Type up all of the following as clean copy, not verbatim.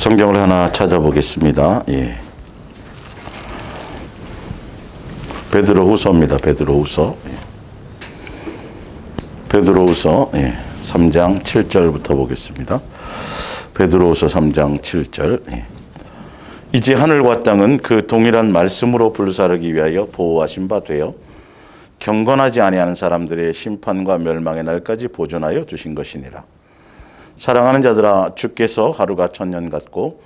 성경을 하나 찾아보겠습니다. 예. 베드로후서입니다. 베드로후서. 예. 베드로후서 3장 7절부터 보겠습니다. 베드로후서 3장 7절. 예. 이제 하늘과 땅은 그 동일한 말씀으로 불사르기 위하여 보호하신 바 되어 경건하지 아니하는 사람들의 심판과 멸망의 날까지 보존하여 두신 것이니라. 사랑하는 자들아, 주께서 하루가 천년 같고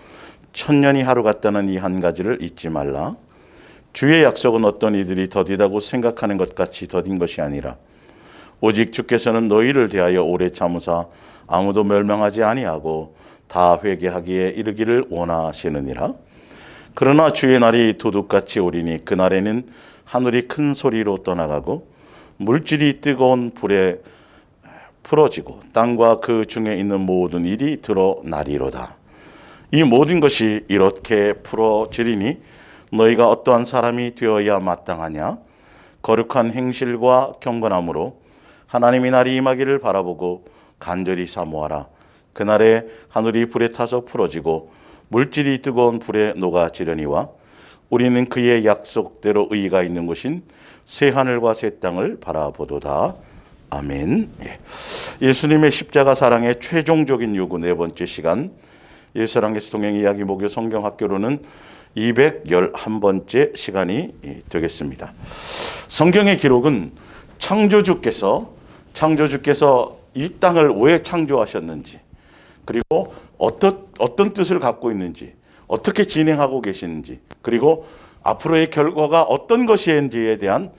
천년이 하루 같다는 이 한 가지를 잊지 말라. 주의 약속은 어떤 이들이 더디다고 생각하는 것 같이 더딘 것이 아니라 오직 주께서는 너희를 대하여 오래 참으사 아무도 멸망하지 아니하고 다 회개하기에 이르기를 원하시느니라. 그러나 주의 날이 도둑같이 오리니 그날에는 하늘이 큰 소리로 떠나가고 물질이 뜨거운 불에 풀어지고 땅과 그 중에 있는 모든 일이 드러나리로다. 이 모든 것이 이렇게 풀어지리니 너희가 어떠한 사람이 되어야 마땅하냐? 거룩한 행실과 경건함으로 하나님의 날이 임하기를 바라보고 간절히 사모하라. 그날에 하늘이 불에 타서 풀어지고 물질이 뜨거운 불에 녹아지려니와 우리는 그의 약속대로 의의가 있는 곳인 새 하늘과 새 땅을 바라보도다. 아멘. 예수님의 십자가 사랑의 최종적인 요구 네 번째 시간, 예수랑 예수 동행 이야기 목요 성경학교로는 211번째 시간이 되겠습니다. 성경의 기록은 창조주께서 이 땅을 왜 창조하셨는지, 그리고 어떤 뜻을 갖고 있는지, 어떻게 진행하고 계시는지, 그리고 앞으로의 결과가 어떤 것인지에 대한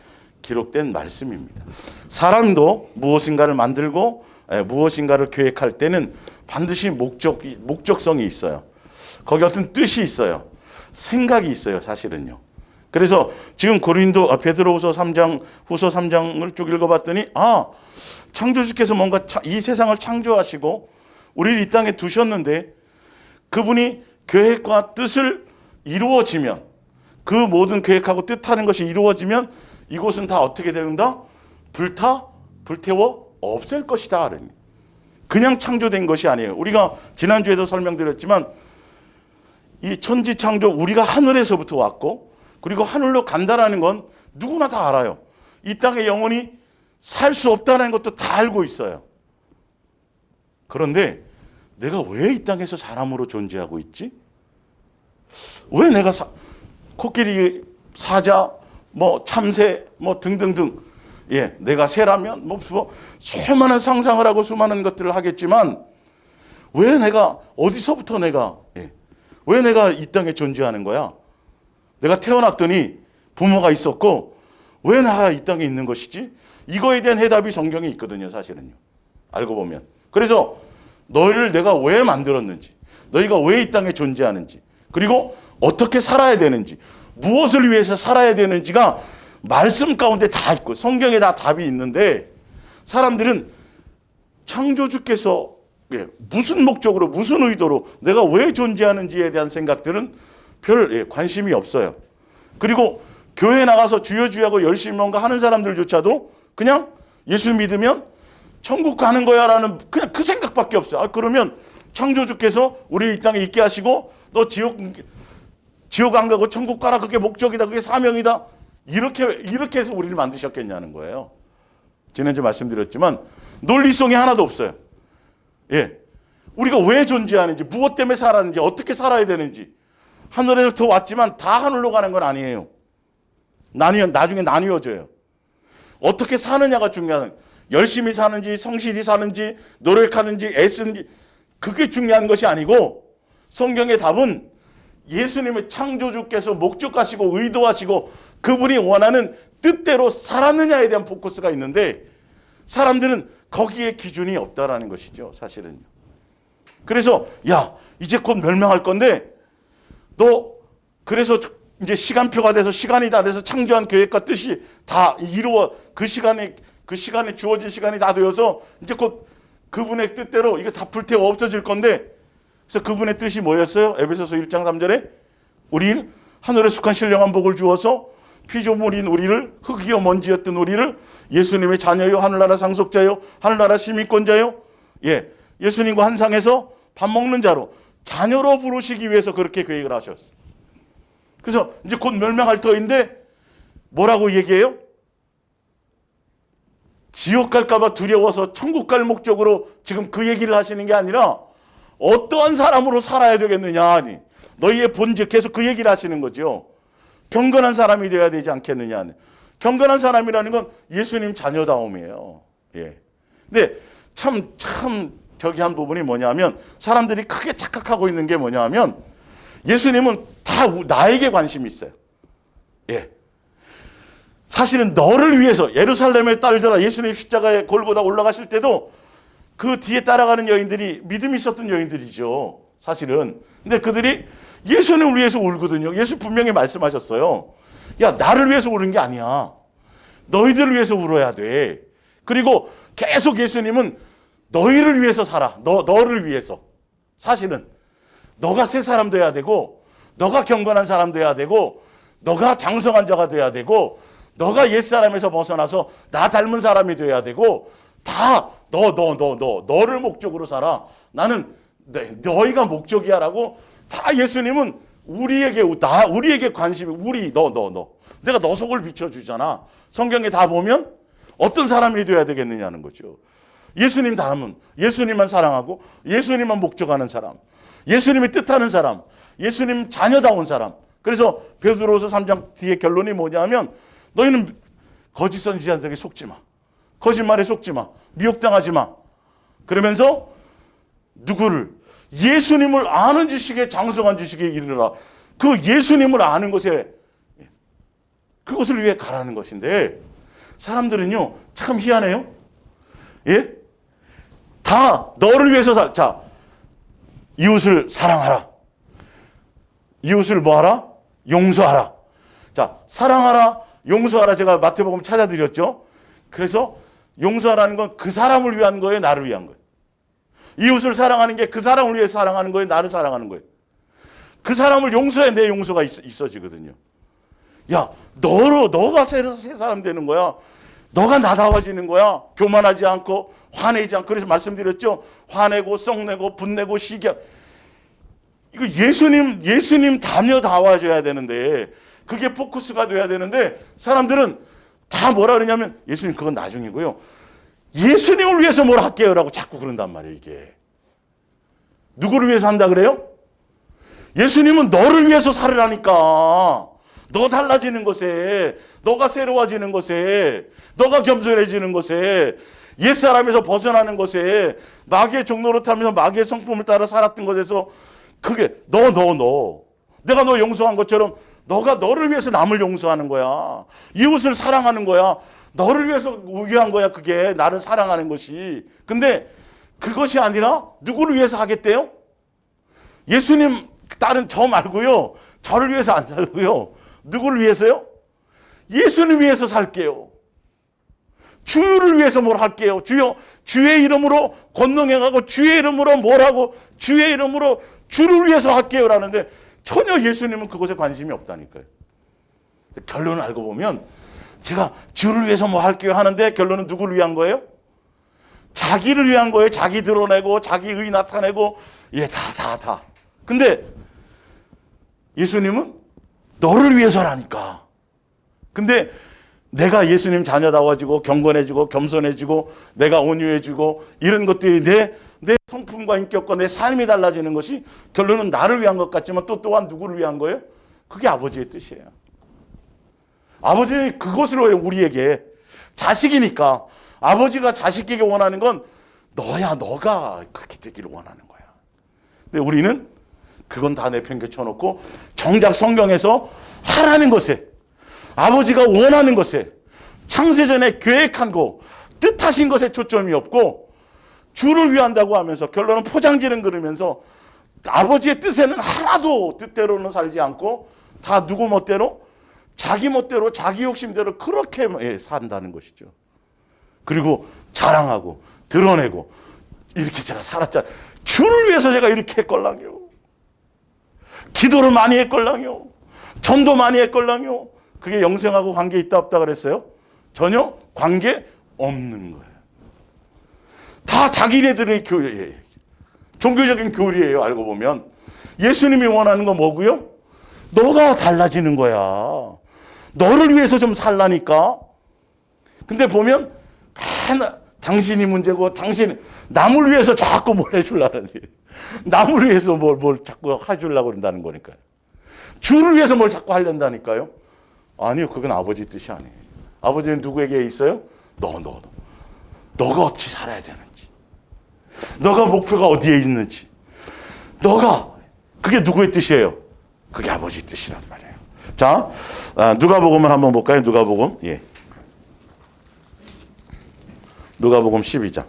기록된 말씀입니다. 사람도 무엇인가를 만들고 무엇인가를 계획할 때는 반드시 목적성이 있어요. 거기 어떤 뜻이 있어요. 생각이 있어요, 사실은요. 그래서 지금 베드로후서 3장, 후서 3장을 쭉 읽어봤더니 창조주께서 뭔가 이 세상을 창조하시고 우리를 이 땅에 두셨는데 그분이 계획과 뜻을 이루어지면, 그 모든 계획하고 뜻하는 것이 이루어지면 이곳은 다 어떻게 되는가? 불태워 없앨 것이다. 그냥 창조된 것이 아니에요. 우리가 지난주에도 설명드렸지만 이 천지창조, 우리가 하늘에서부터 왔고 그리고 하늘로 간다라는 건 누구나 다 알아요. 이 땅에 영원히 살 수 없다는 것도 다 알고 있어요. 그런데 내가 왜 이 땅에서 사람으로 존재하고 있지? 왜 내가 코끼리, 사자, 참새, 등등등, 내가 새라면 수많은 상상을 하고 수많은 것들을 하겠지만 왜 내가 어디서부터 왜 내가 이 땅에 존재하는 거야? 내가 태어났더니 부모가 있었고 왜 내가 이 땅에 있는 것이지? 이거에 대한 해답이 성경에 있거든요, 사실은요. 알고 보면. 그래서 너희를 내가 왜 만들었는지, 너희가 왜 이 땅에 존재하는지, 그리고 어떻게 살아야 되는지, 무엇을 위해서 살아야 되는지가 말씀 가운데 다 있고 성경에 다 답이 있는데, 사람들은 창조주께서 무슨 목적으로, 무슨 의도로 내가 왜 존재하는지에 대한 생각들은 별 관심이 없어요. 그리고 교회 나가서 주여 주여하고 열심히 뭔가 하는 사람들조차도 그냥 예수 믿으면 천국 가는 거야 라는 그냥 그 생각밖에 없어요. 그러면 창조주께서 우리 이 땅에 있게 하시고 너 지옥 안 가고 천국 가라, 그게 목적이다, 그게 사명이다, 이렇게 해서 우리를 만드셨겠냐는 거예요. 지난주 말씀드렸지만 논리성이 하나도 없어요. 우리가 왜 존재하는지, 무엇 때문에 살았는지, 어떻게 살아야 되는지, 하늘에서 왔지만 다 하늘로 가는 건 아니에요. 나중에 나뉘어져요. 어떻게 사느냐가 중요한, 열심히 사는지, 성실히 사는지, 노력하는지, 애쓰는지, 그게 중요한 것이 아니고, 성경의 답은 예수님의 창조주께서 목적하시고 의도하시고 그분이 원하는 뜻대로 살았느냐에 대한 포커스가 있는데, 사람들은 거기에 기준이 없다라는 것이죠, 사실은요. 그래서 이제 곧 멸망할 건데 너 그래서 이제 시간표가 돼서 시간이 다 돼서 창조한 계획과 뜻이 다 이루어 그 시간에 주어진 시간이 다 되어서 이제 곧 그분의 뜻대로 이거 다 불태워 없어질 건데, 그래서 그분의 뜻이 뭐였어요? 에베소서 1장 3절에 우리를 하늘에 속한 신령한 복을 주어서 피조물인 우리를, 흙이요 먼지였던 우리를 예수님의 자녀요, 하늘나라 상속자요, 하늘나라 시민권자요, 예수님과 한 상에서 밥 먹는 자로 자녀로 부르시기 위해서 그렇게 계획을 하셨어요. 그래서 이제 곧 멸망할 터인데 뭐라고 얘기해요? 지옥 갈까봐 두려워서 천국 갈 목적으로 지금 그 얘기를 하시는 게 아니라 어떠한 사람으로 살아야 되겠느냐 하니 너희의 본질, 계속 그 얘기를 하시는 거죠. 경건한 사람이 되어야 되지 않겠느냐 하니. 경건한 사람이라는 건 예수님 자녀다움이에요. 예. 근데 참 저기 한 부분이 뭐냐면 사람들이 크게 착각하고 있는 게 뭐냐면 예수님은 다 나에게 관심이 있어요. 예. 사실은 너를 위해서 예루살렘의 딸들아, 예수님 십자가에 골고다 올라가실 때도 그 뒤에 따라가는 여인들이 믿음이 있었던 여인들이죠. 사실은. 근데 그들이 예수님을 위해서 울거든요. 예수 분명히 말씀하셨어요. 야, 나를 위해서 우는 게 아니야. 너희들을 위해서 울어야 돼. 그리고 계속 예수님은 너희를 위해서 살아. 너를 위해서. 사실은 너가 새 사람 돼야 되고, 너가 경건한 사람 돼야 되고, 너가 장성한 자가 돼야 되고, 너가 옛사람에서 벗어나서 나 닮은 사람이 돼야 되고, 다 너를 목적으로 살아. 나는 너희가 목적이야라고 다 예수님은 우리에게 관심이, 너. 내가 너 속을 비춰주잖아. 성경에 다 보면 어떤 사람이 돼야 되겠느냐는 거죠. 예수님 닮은, 예수님만 사랑하고 예수님만 목적하는 사람, 예수님이 뜻하는 사람, 예수님 자녀다운 사람. 그래서 베드로서 3장 뒤에 결론이 뭐냐면 너희는 거짓 선지자들에게 속지 마. 거짓말에 속지 마. 미혹당하지 마. 그러면서 누구를? 예수님을 아는 지식에 장성한 지식에 이르라. 그 예수님을 아는 것에, 그것을 위해 가라는 것인데 사람들은요 참 희한해요. 예? 다 너를 위해서 자, 이웃을 사랑하라. 이웃을 뭐하라? 용서하라. 자, 사랑하라, 용서하라. 제가 마태복음 찾아드렸죠. 그래서 용서하라는 건 그 사람을 위한 거예요, 나를 위한 거예요. 이웃을 사랑하는 게 그 사람을 위해 사랑하는 거예요, 나를 사랑하는 거예요. 그 사람을 용서해 내 용서가 있어지거든요. 야, 너가 새 사람 되는 거야. 너가 나다워지는 거야. 교만하지 않고 화내지 않고. 그래서 말씀드렸죠. 화내고 썩내고 분내고 시기. 이거 예수님 다녀다워져야 되는데, 그게 포커스가 돼야 되는데 사람들은 다 뭐라 그러냐면 예수님 그건 나중이고요. 예수님을 위해서 뭘 할게요라고 자꾸 그런단 말이에요. 이게 누구를 위해서 한다 그래요? 예수님은 너를 위해서 살으라니까. 너 달라지는 것에, 너가 새로워지는 것에, 너가 겸손해지는 것에, 옛사람에서 벗어나는 것에, 마귀의 종로를 타면서 마귀의 성품을 따라 살았던 것에서, 그게 너 내가 너 용서한 것처럼 너가 너를 위해서 남을 용서하는 거야. 이웃을 사랑하는 거야. 너를 위해서 위한 거야. 그게 나를 사랑하는 것이. 근데 그것이 아니라 누구를 위해서 하겠대요? 예수님 딸은 저 말고요, 저를 위해서 안 살고요. 누구를 위해서요? 예수님 위해서 살게요. 주를 위해서 뭘 할게요. 주여, 주의 이름으로 권능행하고 주의 이름으로 뭘 하고 주의 이름으로 주를 위해서 할게요 라는데 전혀 예수님은 그것에 관심이 없다니까요. 결론을 알고 보면 제가 주를 위해서 뭐 할게요 하는데 결론은 누구를 위한 거예요? 자기를 위한 거예요. 자기 드러내고 자기 의 나타내고, 예, 다. 근데 예수님은 너를 위해서라니까. 근데 내가 예수님 자녀다워지고 경건해지고 겸손해지고 내가 온유해지고 이런 것들이 내 성품과 인격과 내 삶이 달라지는 것이 결론은 나를 위한 것 같지만 또 또한 누구를 위한 거예요? 그게 아버지의 뜻이에요. 아버지는 그것을 우리에게, 자식이니까 아버지가 자식에게 원하는 건 너가 그렇게 되기를 원하는 거야. 근데 우리는 그건 다 내팽개쳐놓고 정작 성경에서 하라는 것에, 아버지가 원하는 것에, 창세전에 계획한 거, 뜻하신 것에 초점이 없고 주를 위한다고 하면서 결론은 포장지는 그러면서 아버지의 뜻에는 하나도 뜻대로는 살지 않고 다 누구 멋대로, 자기 멋대로, 자기 욕심대로 그렇게 산다는 것이죠. 그리고 자랑하고 드러내고 이렇게 제가 살았잖아요. 주를 위해서 제가 이렇게 했걸랑요. 기도를 많이 했걸랑요. 전도 많이 했걸랑요. 그게 영생하고 관계 있다 없다 그랬어요? 전혀 관계 없는 거예요. 다 자기네들의 교회예요. 종교적인 교리예요. 알고 보면 예수님이 원하는 건 뭐고요? 너가 달라지는 거야. 너를 위해서 좀 살라니까. 근데 보면 당신이 문제고 당신 남을 위해서 자꾸 뭘 해주려는 남을 위해서 뭘 자꾸 해주려고 그런다는 거니까요. 주를 위해서 뭘 자꾸 하려다니까요. 아니요, 그건 아버지 뜻이 아니에요. 아버지는 누구에게 있어요? 너가 어떻게 살아야 되는지, 너가 목표가 어디에 있는지, 그게 누구의 뜻이에요? 그게 아버지 뜻이란 말이에요. 자, 누가복음을 한번 볼까요? 누가복음, 예. 누가복음 12장.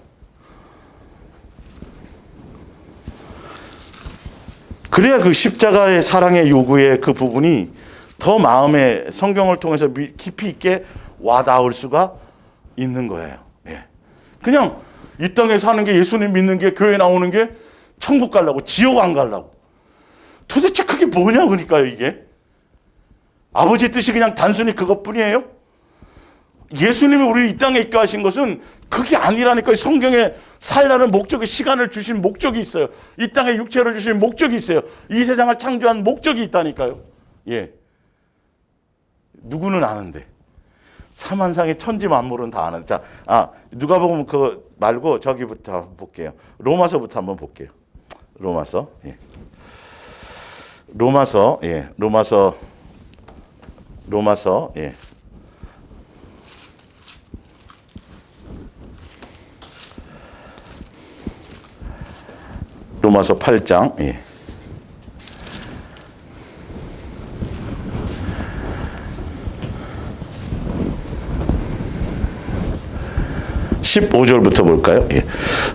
그래야 그 십자가의 사랑의 요구의 그 부분이 더 마음에 성경을 통해서 깊이 있게 와닿을 수가 있는 거예요. 예. 그냥 이 땅에 사는 게, 예수님 믿는 게, 교회 나오는 게 천국 가려고, 지옥 안 가려고. 도대체 그게 뭐냐, 그러니까요, 이게. 아버지 뜻이 그냥 단순히 그것뿐이에요? 예수님이 우리를 이 땅에 있게 하신 것은 그게 아니라니까요. 성경에 살라는 목적이, 시간을 주신 목적이 있어요. 이 땅에 육체를 주신 목적이 있어요. 이 세상을 창조한 목적이 있다니까요. 예. 누구는 아는데. 사만상의 천지 만물은 다 아는. 자, 누가복음 그거 말고 저기부터 한번 볼게요. 로마서부터 한번 볼게요. 로마서. 예. 로마서. 예. 로마서. 예. 로마서 8장. 예. 15절부터 볼까요? 예.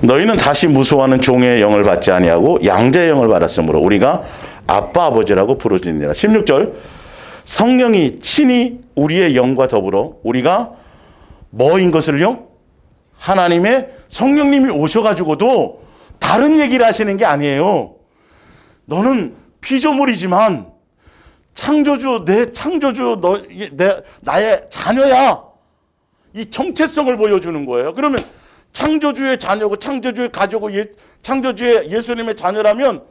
너희는 다시 무수하는 종의 영을 받지 아니하고 양자의 영을 받았으므로 우리가 아빠 아버지라고 부르짖느니라. 16절. 성령이 친히 우리의 영과 더불어 우리가 뭐인 것을요? 하나님의 성령님이 오셔가지고도 다른 얘기를 하시는 게 아니에요. 너는 피조물이지만 창조주, 나의 자녀야. 이 정체성을 보여주는 거예요. 그러면 창조주의 자녀고, 창조주의 가족고, 창조주의 예수님의 자녀라면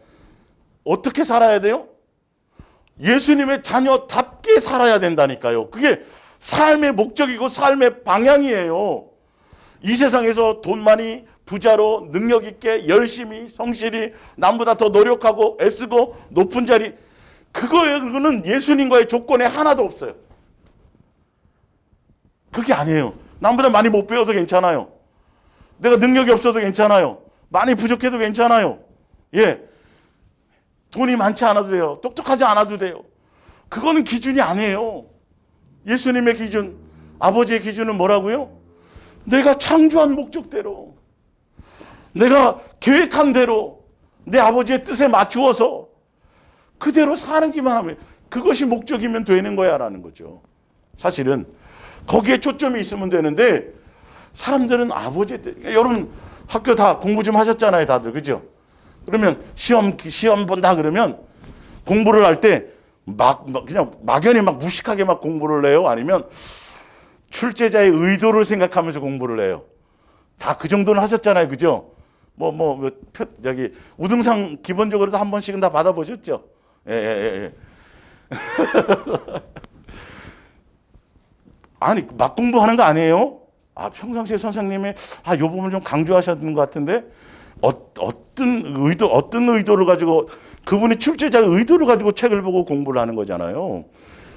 어떻게 살아야 돼요? 예수님의 자녀답게 살아야 된다니까요. 그게 삶의 목적이고 삶의 방향이에요. 이 세상에서 돈 많이, 부자로, 능력 있게, 열심히, 성실히, 남보다 더 노력하고 애쓰고 높은 자리, 그거는 예수님과의 조건에 하나도 없어요. 그게 아니에요. 남보다 많이 못 배워도 괜찮아요. 내가 능력이 없어도 괜찮아요. 많이 부족해도 괜찮아요. 예. 돈이 많지 않아도 돼요. 똑똑하지 않아도 돼요. 그거는 기준이 아니에요. 예수님의 기준, 아버지의 기준은 뭐라고요? 내가 창조한 목적대로, 내가 계획한 대로, 내 아버지의 뜻에 맞추어서 그대로 사는 기만 하면, 그것이 목적이면 되는 거야 라는 거죠. 사실은 거기에 초점이 있으면 되는데, 사람들은 아버지의 뜻, 여러분 학교 다 공부 좀 하셨잖아요, 다들. 그죠? 그러면 시험 본다 그러면 공부를 할 때 그냥 막연히 무식하게 공부를 해요? 아니면 출제자의 의도를 생각하면서 공부를 해요? 다 그 정도는 하셨잖아요. 그죠? 여기 우등상 기본적으로도 한 번씩은 다 받아보셨죠? 예. 아니, 막 공부하는 거 아니에요? 평상시에 선생님이 요 부분을 좀 강조하셨는 것 같은데, 어떤 의도를 가지고, 그분이 출제자의 의도를 가지고 책을 보고 공부를 하는 거잖아요.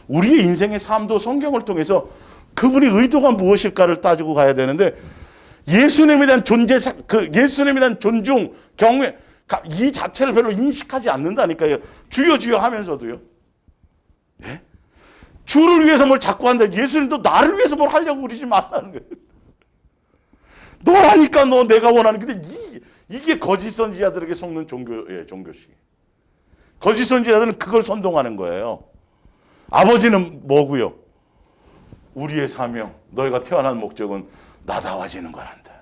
우리의 인생의 삶도 성경을 통해서 그분의 의도가 무엇일까를 따지고 가야 되는데, 예수님에 대한 예수님에 대한 존중, 경외, 이 자체를 별로 인식하지 않는다니까요. 주여 하면서도요. 예? 주를 위해서 뭘 자꾸 한다. 예수님도 나를 위해서 뭘 하려고 그러지 말라는 거예요. 너라니까, 내가 원하는. 근데 이게 거짓 선지자들에게 속는 종교식. 거짓 선지자들은 그걸 선동하는 거예요. 아버지는 뭐고요? 우리의 사명, 너희가 태어난 목적은 나다워지는 거란다.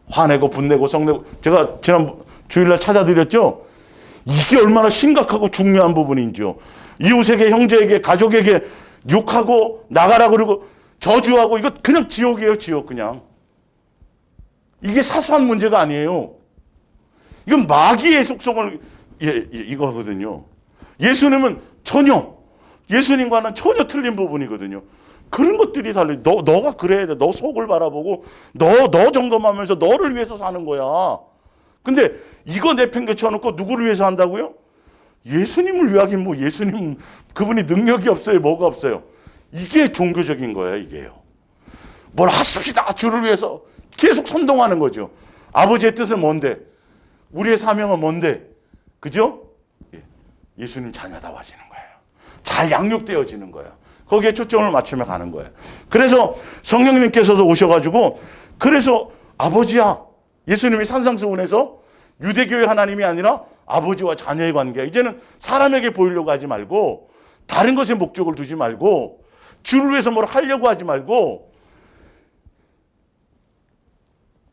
화내고 분내고 성내고, 제가 지난 주일날 찾아드렸죠? 이게 얼마나 심각하고 중요한 부분인지요. 이웃에게, 형제에게, 가족에게 욕하고 나가라 그러고 저주하고, 이거 그냥 지옥이에요, 지옥. 그냥 이게 사소한 문제가 아니에요. 이건 마귀의 속성을 이거거든요. 예수님은 전혀 예수님과는 전혀 틀린 부분이거든요. 그런 것들이 달라. 너가 그래야 돼. 너 속을 바라보고 너 점검하면서 너를 위해서 사는 거야. 근데 이거 내팽개쳐놓고 누구를 위해서 한다고요? 예수님을 위하긴 뭐 예수님 그분이 능력이 없어요. 뭐가 없어요. 이게 종교적인 거예요. 이게요. 뭘 하십시다. 주를 위해서 계속 선동하는 거죠. 아버지의 뜻은 뭔데? 우리의 사명은 뭔데? 그죠? 예수님 자녀다 와지는 거예요. 잘 양육되어지는 거예요. 거기에 초점을 맞추며 가는 거예요. 그래서 성령님께서도 오셔가지고 그래서 아버지야 예수님이 산상수훈에서 유대교의 하나님이 아니라 아버지와 자녀의 관계야. 이제는 사람에게 보이려고 하지 말고 다른 것에 목적을 두지 말고 주를 위해서 뭘 하려고 하지 말고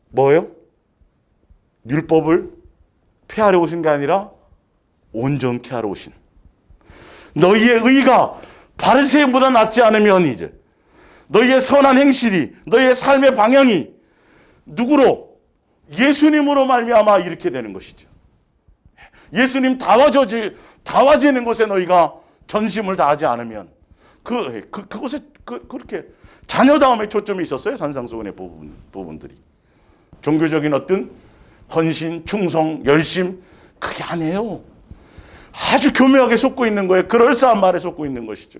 뭐예요? 율법을 폐하려 오신 게 아니라 온전케 하러 오신 너희의 의가 바리새인보다 낫지 않으면 이제 너희의 선한 행실이 너희의 삶의 방향이 누구로? 예수님으로 말미암아 이렇게 되는 것이죠. 예수님 다 와지는 곳에 너희가 전심을 다하지 않으면 그곳에 그렇게 자녀다움에 초점이 있었어요. 산상수훈의 부분들이 종교적인 어떤 헌신, 충성, 열심 그게 아니에요. 아주 교묘하게 쏟고 있는 거예요. 그럴싸한 말에 쏟고 있는 것이죠.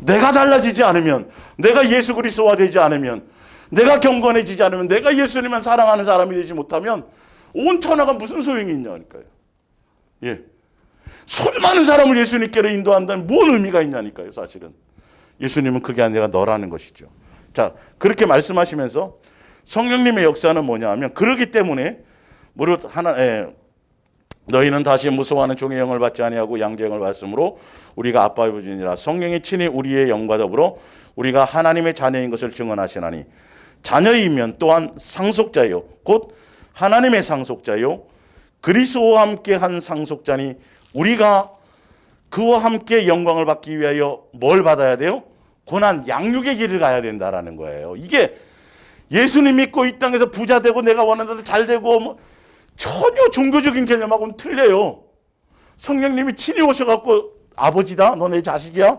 내가 달라지지 않으면, 내가 예수 그리스도화 되지 않으면, 내가 경건해지지 않으면, 내가 예수님만 사랑하는 사람이 되지 못하면 온 천하가 무슨 소용이 있냐니까요. 예, 수많은 사람을 예수님께로 인도한다면 뭔 의미가 있냐니까요. 사실은 예수님은 그게 아니라 너라는 것이죠. 자, 그렇게 말씀하시면서 성령님의 역사는 뭐냐 하면 그러기 때문에 무릇 너희는 다시 무서워하는 종의 영을 받지 아니하고 양자의 영을 받았으므로 우리가 아빠의 부지니라. 성령이 친히 우리의 영과 더불어 우리가 하나님의 자녀인 것을 증언하시나니 자녀이면 또한 상속자요 곧 하나님의 상속자요 그리스도와 함께 한 상속자니 우리가 그와 함께 영광을 받기 위하여 뭘 받아야 돼요? 고난 양육의 길을 가야 된다라는 거예요. 이게 예수님 믿고 이 땅에서 부자 되고 내가 원하는 대로 잘 되고 뭐 전혀 종교적인 개념하고는 틀려요. 성령님이 친히 오셔갖고 아버지다 너 내 자식이야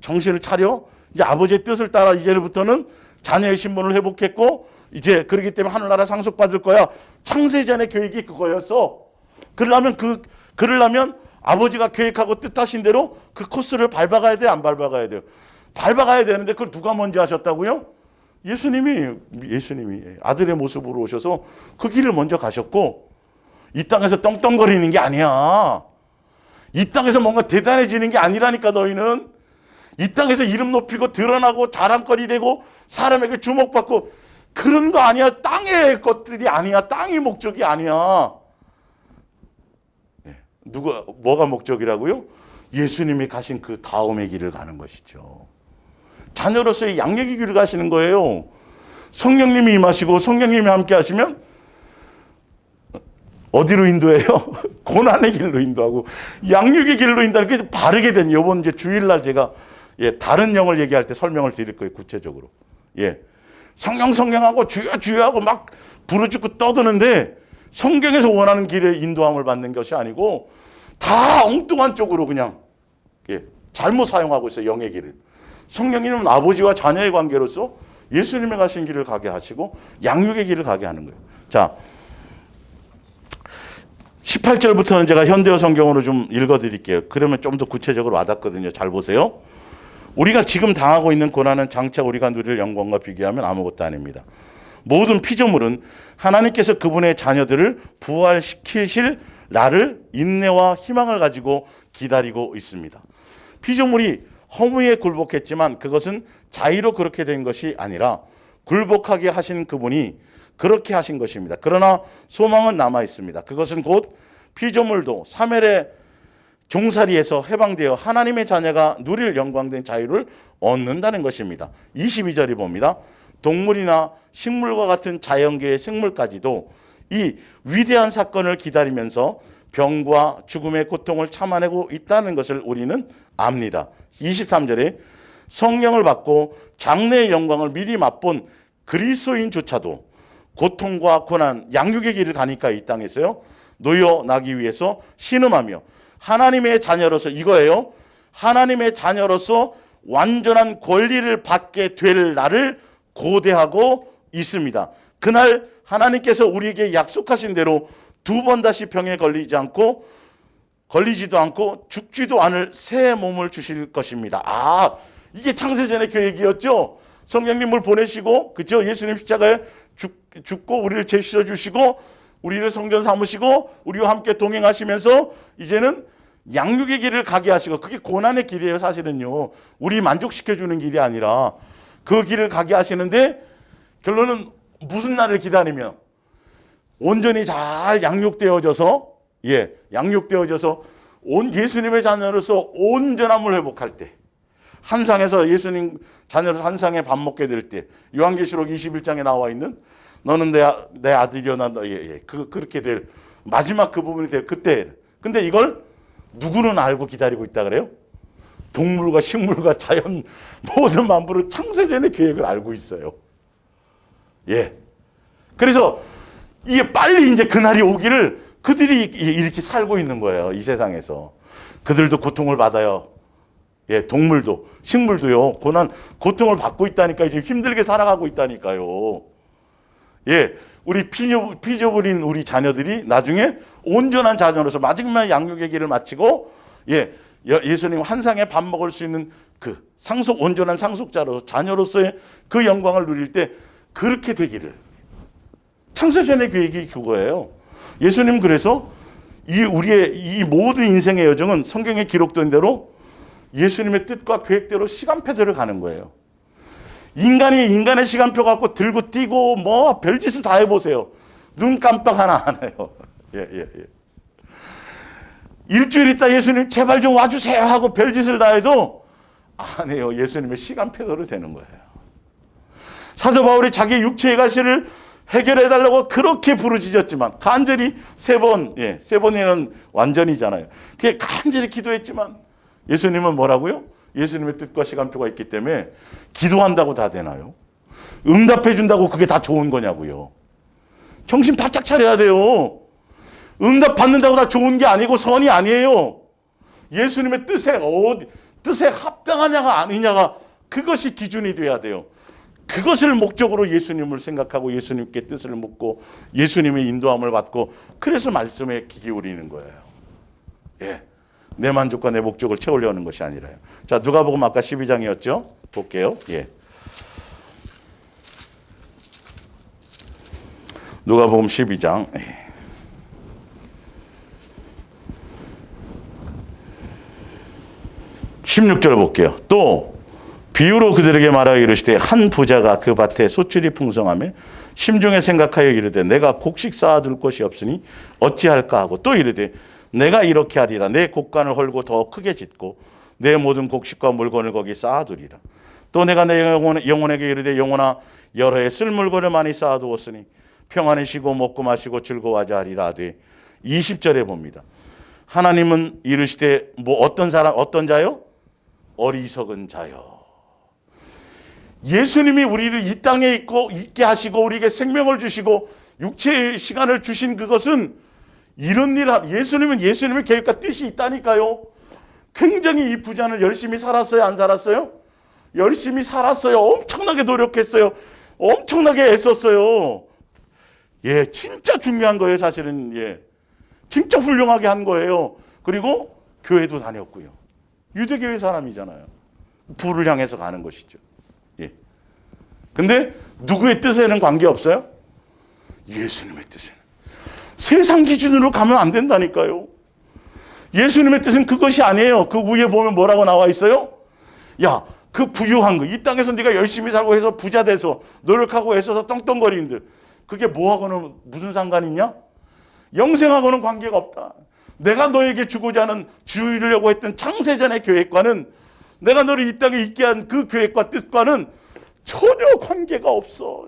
정신을 차려 이제 아버지의 뜻을 따라 이제부터는 자녀의 신분을 회복했고 이제 그러기 때문에 하늘나라 상속받을 거야. 창세전의 계획이 그거였어. 그러려면 아버지가 계획하고 뜻하신 대로 그 코스를 밟아가야 돼, 안 밟아가야 돼요? 밟아가야 되는데 그걸 누가 먼저 하셨다고요? 예수님이 아들의 모습으로 오셔서 그 길을 먼저 가셨고 이 땅에서 떵떵거리는 게 아니야. 이 땅에서 뭔가 대단해지는 게 아니라니까. 너희는 이 땅에서 이름 높이고 드러나고 자랑거리 되고 사람에게 주목받고 그런 거 아니야. 땅의 것들이 아니야. 땅이 목적이 아니야. 뭐가 목적이라고요? 예수님이 가신 그 다음의 길을 가는 것이죠. 자녀로서의 양육의 길을 가시는 거예요. 성령님이 임하시고 성령님이 함께 하시면 어디로 인도해요? 고난의 길로 인도하고 양육의 길로 인도하는 게 바르게 된 이번 이제 주일날 제가 다른 영을 얘기할 때 설명을 드릴 거예요. 구체적으로. 성령하고 주여하고 막 부르짖고 떠드는데 성경에서 원하는 길에 인도함을 받는 것이 아니고 다 엉뚱한 쪽으로 그냥 잘못 사용하고 있어요. 영의 길을. 성령님은 아버지와 자녀의 관계로서 예수님의 가신 길을 가게 하시고 양육의 길을 가게 하는 거예요. 자, 18절부터는 제가 현대어 성경으로 좀 읽어드릴게요. 그러면 좀 더 구체적으로 와닿거든요. 잘 보세요. 우리가 지금 당하고 있는 고난은 장차 우리가 누릴 영광과 비교하면 아무것도 아닙니다. 모든 피조물은 하나님께서 그분의 자녀들을 부활시키실 날을 인내와 희망을 가지고 기다리고 있습니다. 피조물이 허무에 굴복했지만 그것은 자의로 그렇게 된 것이 아니라 굴복하게 하신 그분이 그렇게 하신 것입니다. 그러나 소망은 남아 있습니다. 그것은 곧 피조물도 사멸의 종살이에서 해방되어 하나님의 자녀가 누릴 영광된 자유를 얻는다는 것입니다. 22절이 봅니다. 동물이나 식물과 같은 자연계의 생물까지도 이 위대한 사건을 기다리면서 병과 죽음의 고통을 참아내고 있다는 것을 우리는 압니다. 23절에 성령을 받고 장래의 영광을 미리 맛본 그리스도인조차도 고통과 고난, 양육의 길을 가니까 이 땅에서요. 놓여나기 위해서 신음하며 하나님의 자녀로서 이거예요. 하나님의 자녀로서 완전한 권리를 받게 될 날을 고대하고 있습니다. 그날 하나님께서 우리에게 약속하신 대로 두 번 다시 병에 걸리지도 않고 죽지도 않을 새 몸을 주실 것입니다. 이게 창세전의 계획이었죠. 성령님을 보내시고, 그죠? 예수님 십자가에 죽고 우리를 죄 씻어 주시고 우리를 성전 삼으시고 우리와 함께 동행하시면서 이제는 양육의 길을 가게 하시고, 그게 고난의 길이에요. 사실은요, 우리 만족시켜주는 길이 아니라 그 길을 가게 하시는데, 결론은 무슨 날을 기다리며 온전히 잘 양육되어져서 예수님의 자녀로서 온전함을 회복할 때, 한상에서 예수님 자녀로서 한상에 밥 먹게 될 때, 요한계시록 21장에 나와 있는 너는 내 아들이여 그렇게 될 마지막 그 부분이 될 그때. 근데 이걸 누구는 알고 기다리고 있다 그래요? 동물과 식물과 자연 모든 만물은 창세전의 계획을 알고 있어요. 그래서 이게 빨리 이제 그날이 오기를 그들이 이렇게 살고 있는 거예요. 이 세상에서. 그들도 고통을 받아요. 동물도 식물도요. 고통을 받고 있다니까요. 지금 힘들게 살아가고 있다니까요. 우리 피조물인 우리 자녀들이 나중에 온전한 자녀로서 마지막 양육의 길을 마치고 예수님 한상에 밥 먹을 수 있는 그 온전한 상속자로 자녀로서의 그 영광을 누릴 때 그렇게 되기를. 창세전의 계획이 그거예요. 예수님 그래서 우리의 이 모든 인생의 여정은 성경에 기록된 대로 예수님의 뜻과 계획대로 시간표대로 가는 거예요. 인간의 시간표 갖고 들고 뛰고 뭐 별짓을 다 해보세요. 눈 깜빡 하나 안 해요. 일주일 있다 예수님 제발 좀 와주세요 하고 별짓을 다 해도 안 해요. 예수님의 시간표대로 되는 거예요. 사도 바울이 자기 육체의 가시를 해결해달라고 그렇게 부르짖었지만, 간절히 세 번이면 완전이잖아요. 그게 간절히 기도했지만 예수님은 뭐라고요? 예수님의 뜻과 시간표가 있기 때문에 기도한다고 다 되나요? 응답해 준다고 그게 다 좋은 거냐고요. 정신 바짝 차려야 돼요. 응답 받는다고 다 좋은 게 아니고 선이 아니에요. 예수님의 뜻에 합당하냐가 아니냐가 그것이 기준이 돼야 돼요. 그것을 목적으로 예수님을 생각하고 예수님께 뜻을 묻고 예수님의 인도함을 받고, 그래서 말씀에 귀 기울이는 거예요. 내 만족과 내 목적을 채우려는 것이 아니라요. 자, 누가복음 아까 12장이었죠? 볼게요. 누가복음 12장 16절 볼게요. 또 비유로 그들에게 말하여 이르시되 한 부자가 그 밭에 소출이 풍성하며 심중에 생각하여 이르되 내가 곡식 쌓아둘 곳이 없으니 어찌할까 하고, 또 이르되 내가 이렇게 하리라. 내 곡간을 헐고 더 크게 짓고 내 모든 곡식과 물건을 거기 쌓아두리라. 또 내가 내 영혼에게 이르되 영혼아 여러 해 쓸 물건을 많이 쌓아두었으니 평안히 쉬고 먹고 마시고 즐거워하자 하리라 하되, 20절에 봅니다. 하나님은 이르시되 어떤 자요? 어리석은 자요. 예수님이 우리를 이 땅에 있게 하시고 우리에게 생명을 주시고 육체의 시간을 주신 그것은 이런 예수님은 예수님의 계획과 뜻이 있다니까요. 굉장히 이 부자는 열심히 살았어요? 안 살았어요? 열심히 살았어요. 엄청나게 노력했어요. 엄청나게 애썼어요. 진짜 중요한 거예요. 사실은 진짜 훌륭하게 한 거예요. 그리고 교회도 다녔고요. 유대교회 사람이잖아요. 부를 향해서 가는 것이죠. 근데 누구의 뜻에는 관계없어요? 예수님의 뜻에는. 세상 기준으로 가면 안 된다니까요. 예수님의 뜻은 그것이 아니에요. 그 위에 보면 뭐라고 나와 있어요? 그 부유한 거, 이 땅에서 네가 열심히 살고 해서 부자 돼서 노력하고 애써서 떵떵거리는들, 그게 뭐하고는 무슨 상관이 있냐? 영생하고는 관계가 없다. 내가 너에게 주고자 하는 주려고 했던 창세전의 계획과는, 내가 너를 이 땅에 있게 한 그 계획과 뜻과는 전혀 관계가 없어.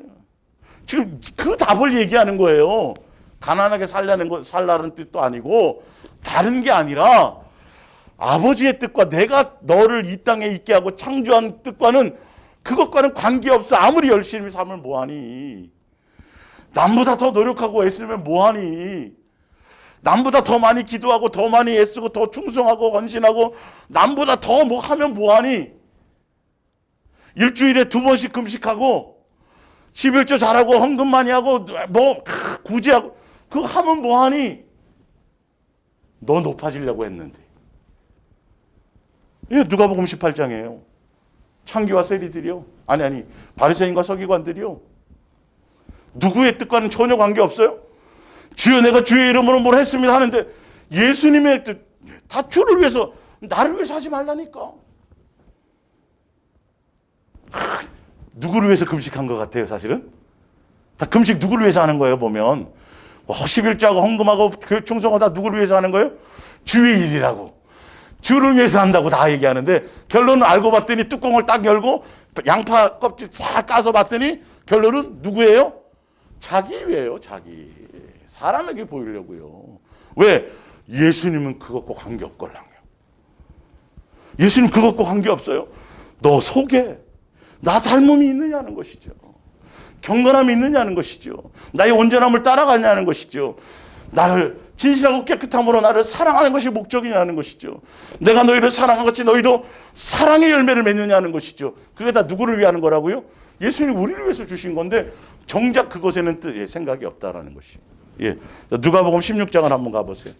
지금 그 답을 얘기하는 거예요. 가난하게 살라는 뜻도 아니고 다른 게 아니라 아버지의 뜻과 내가 너를 이 땅에 있게 하고 창조한 뜻과는, 그것과는 관계없어. 아무리 열심히 살면 뭐하니? 남보다 더 노력하고 애쓰면 뭐하니? 남보다 더 많이 기도하고 더 많이 애쓰고 더 충성하고 헌신하고 남보다 더 뭐 하면 뭐하니? 일주일에 2번씩 금식하고 11조 잘하고 헌금 많이 하고 뭐 구제하고 그거 하면 뭐하니? 너 높아지려고 했는데. 이게 누가복음 18장이에요. 창기와 세리들이요. 아니 바리새인과 서기관들이요. 누구의 뜻과는 전혀 관계없어요. 주여 내가 주의 이름으로 뭘 했습니다 하는데 예수님의 뜻, 다 주를 위해서, 나를 위해서 하지 말라니까. 누구를 위해서 금식한 것 같아요, 사실은? 다 금식 누구를 위해서 하는 거예요, 보면. 11조하고 헌금하고 교육 충성하고 다 누구를 위해서 하는 거예요? 주의 일이라고. 주를 위해서 한다고 다 얘기하는데 결론은 알고 봤더니 뚜껑을 딱 열고 양파 껍질 싹 까서 봤더니 결론은 누구예요? 자기예요, 자기. 사람에게 보이려고요. 왜? 예수님은 그것과 관계없걸랑요. 예수님 그것과 관계없어요. 너 속에 나 닮음이 있느냐는 것이죠. 경건함이 있느냐는 것이죠. 나의 온전함을 따라가냐는 것이죠. 나를 진실하고 깨끗함으로 나를 사랑하는 것이 목적이냐는 것이죠. 내가 너희를 사랑한 것이 너희도 사랑의 열매를 맺느냐는 것이죠. 그게 다 누구를 위하는 거라고요? 예수님이 우리를 위해서 주신 건데 정작 그것에는 생각이 없다라는 것이에요. 예. 누가복음 16장을 한번 가보세요.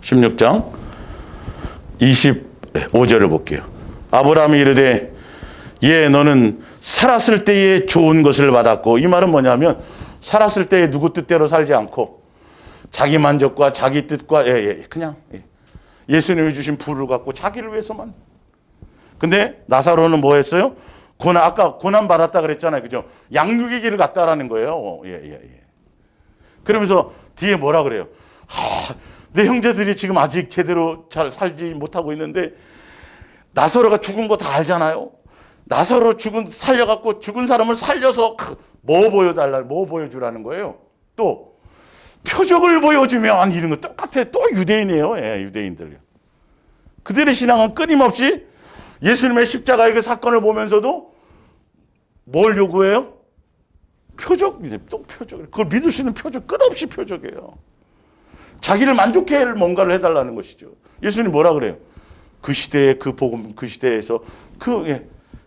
16장 25절을 볼게요. 아브라함이 이르되 예 너는 살았을 때에 좋은 것을 받았고, 이 말은 뭐냐면 살았을 때에 누구 뜻대로 살지 않고 자기 만족과 자기 뜻과 그냥 예수님이 주신 부를 갖고 자기를 위해서만. 근데 나사로는 뭐 했어요? 아까 고난 받았다 그랬잖아요, 그죠? 양육의 길을 갔다라는 거예요. 그러면서 뒤에 뭐라 그래요? 내 형제들이 지금 아직 제대로 잘 살지 못하고 있는데 나사로가 죽은 거 다 알잖아요. 나사로 살려갖고 죽은 사람을 살려서 뭐 보여주라는 거예요. 또 표적을 보여주면 이런 거 똑같아. 또 유대인이에요. 유대인들. 그들의 신앙은 끊임없이 예수님의 십자가의 그 사건을 보면서도 뭘 요구해요? 표적. 또 표적. 그걸 믿을 수 있는 표적. 끝없이 표적이에요. 자기를 만족해 할 뭔가를 해달라는 것이죠. 예수님 뭐라 그래요? 그 시대에 그 복음, 그 시대에서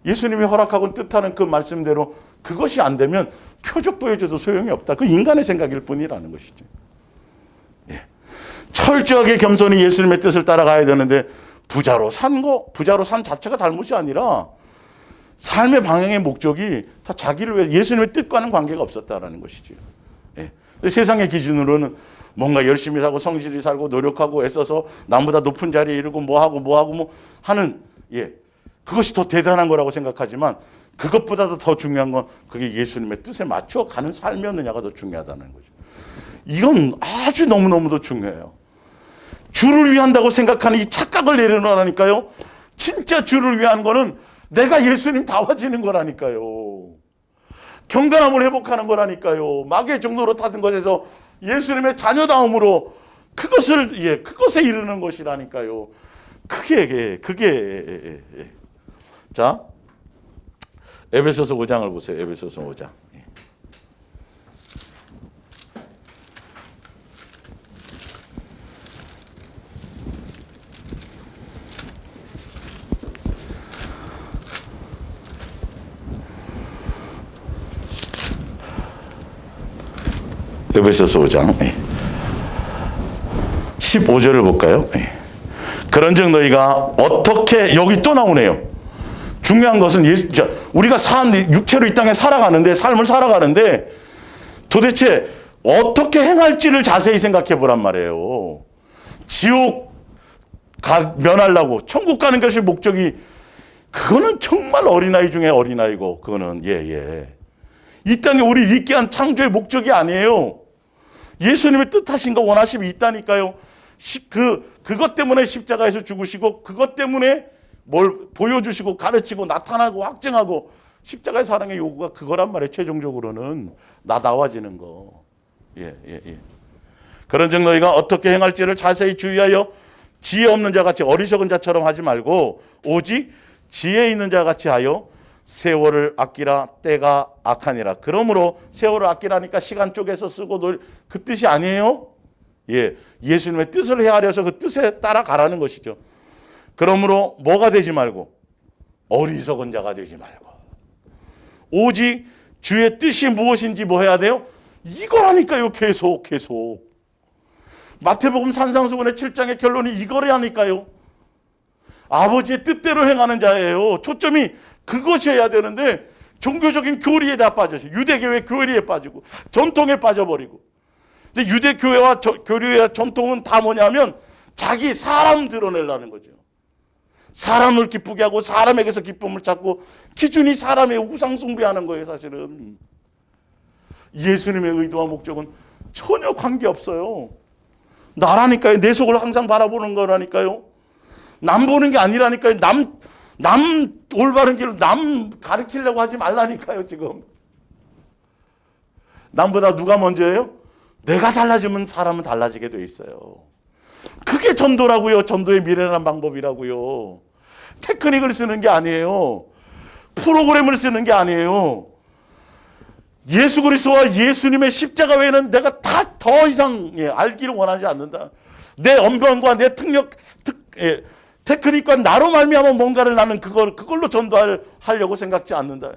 예수님이 허락하고 뜻하는 그 말씀대로 그것이 안 되면 표적 보여줘도 소용이 없다. 그 인간의 생각일 뿐이라는 것이죠. 철저하게 겸손히 예수님의 뜻을 따라가야 되는데 부자로 산 자체가 잘못이 아니라 삶의 방향의 목적이 다 자기를 위해 예수님의 뜻과는 관계가 없었다라는 것이죠. 세상의 기준으로는 뭔가 열심히 살고 성실히 살고 노력하고 애써서 남보다 높은 자리에 이르고 뭐하고 하는 그것이 더 대단한 거라고 생각하지만 그것보다도 더 중요한 건 그게 예수님의 뜻에 맞춰 가는 삶이었느냐가 더 중요하다는 거죠. 이건 아주 너무너무도 중요해요. 주를 위한다고 생각하는 이 착각을 내려놓으라니까요. 진짜 주를 위한 거는 내가 예수님 다워지는 거라니까요. 경건함을 회복하는 거라니까요. 마귀의 종로로 타든 것에서 예수님의 자녀다움으로 그것에 이르는 것이라니까요. 그게 자, 에베소서 5장을 보세요. 에베소서 5장. 에베소서 5장 15절을 볼까요? 그런즉 너희가 어떻게, 여기 또 나오네요. 중요한 것은 우리가 육체로 이 땅에 삶을 살아가는데 도대체 어떻게 행할지를 자세히 생각해 보란 말이에요. 지옥 면하려고 천국 가는 것이 목적이, 그거는 정말 어린아이 중에 어린아이고, 그거는 이 땅에 우리 있게 한 창조의 목적이 아니에요. 예수님의 뜻하신 거 원하심이 있다니까요. 그것 때문에 십자가에서 죽으시고 그것 때문에 뭘 보여주시고 가르치고 나타나고 확증하고 십자가의 사랑의 요구가 그거란 말이에요. 최종적으로는 나다워지는 거. 그런즉 너희가 어떻게 행할지를 자세히 주의하여 지혜 없는 자같이 어리석은 자처럼 하지 말고 오직 지혜 있는 자 같이 하여 세월을 아끼라. 때가 악하니라. 그러므로 세월을 아끼라니까 시간 쪼개서 쓰고 그 뜻이 아니에요. 예, 예수님의 뜻을 헤아려서 그 뜻에 따라가라는 것이죠. 그러므로 뭐가 되지 말고 어리석은 자가 되지 말고 오직 주의 뜻이 무엇인지 뭐 해야 돼요? 이거라니까요. 계속. 마태복음 산상수훈의 7장의 결론이 이거라니까요. 아버지의 뜻대로 행하는 자예요. 초점이 그것이어야 되는데 종교적인 교리에 다 빠져서 유대교회 교리에 빠지고 전통에 빠져버리고. 근데 유대교회와 교리와 전통은 다 뭐냐면 자기 사람 드러내려는 거죠. 사람을 기쁘게 하고 사람에게서 기쁨을 찾고 기준이 사람의 우상 숭배하는 거예요. 사실은 예수님의 의도와 목적은 전혀 관계없어요. 나라니까요. 내 속을 항상 바라보는 거라니까요. 남 보는 게 아니라니까요. 남 올바른 길을 남 가르치려고 하지 말라니까요. 지금 남보다 누가 먼저예요? 내가 달라지면 사람은 달라지게 돼 있어요. 그게 전도라고요. 전도의 미련한 방법이라고요. 테크닉을 쓰는 게 아니에요. 프로그램을 쓰는 게 아니에요. 예수 그리스도와 예수님의 십자가 외에는 내가 다 더 이상 알기를 원하지 않는다. 내 언변과 내 테크닉과 나로 말미암아 뭔가를 나는 그걸로 전도하려고 생각지 않는다.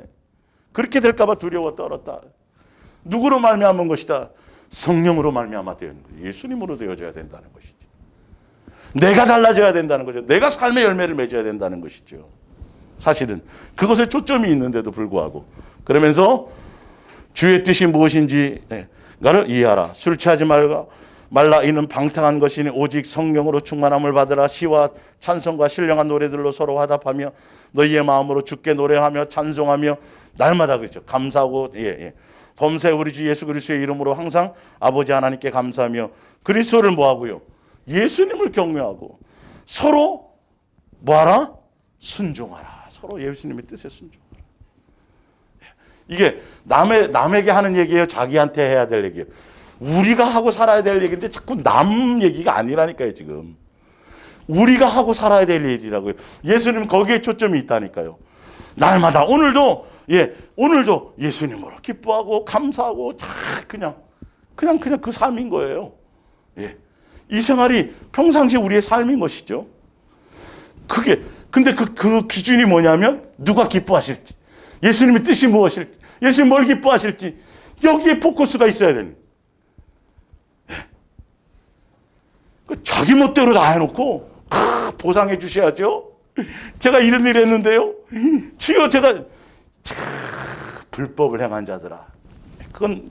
그렇게 될까 봐 두려워 떨었다. 누구로 말미암은 것이다? 성령으로 말미암아 되는 거예요. 예수님으로 되어져야 된다는 것이죠. 내가 달라져야 된다는 거죠. 내가 삶의 열매를 맺어야 된다는 것이죠. 사실은 그것에 초점이 있는데도 불구하고 그러면서 주의 뜻이 무엇인지를 이해하라. 술 취하지 말라. 이는 방탕한 것이니 오직 성령으로 충만함을 받으라. 시와 찬송과 신령한 노래들로 서로 화답하며 너희의 마음으로 주께 노래하며 찬송하며 날마다 그렇죠. 감사하고 범사에 우리 주 예수 그리스도의 이름으로 항상 아버지 하나님께 감사하며 그리스도를 뭐하고요? 예수님을 경외하고 서로 뭐하라? 순종하라. 서로 예수님의 뜻에 순종하라. 이게 남에게 하는 얘기예요? 자기한테 해야 될 얘기예요? 우리가 하고 살아야 될 얘기인데 자꾸 남 얘기가 아니라니까요. 지금 우리가 하고 살아야 될 일이라고요. 예수님 거기에 초점이 있다니까요. 날마다 오늘도 예수님으로 기뻐하고 감사하고 그냥 그 삶인 거예요. 예. 이 생활이 평상시 우리의 삶인 것이죠. 근데 그 기준이 뭐냐면 누가 기뻐하실지, 예수님의 뜻이 무엇일지, 예수님 뭘 기뻐하실지 여기에 포커스가 있어야 되는. 자기 멋대로 다 해놓고 보상해 주셔야죠. 제가 이런 일 했는데요. 주여 제가 불법을 행한 자들아. 그건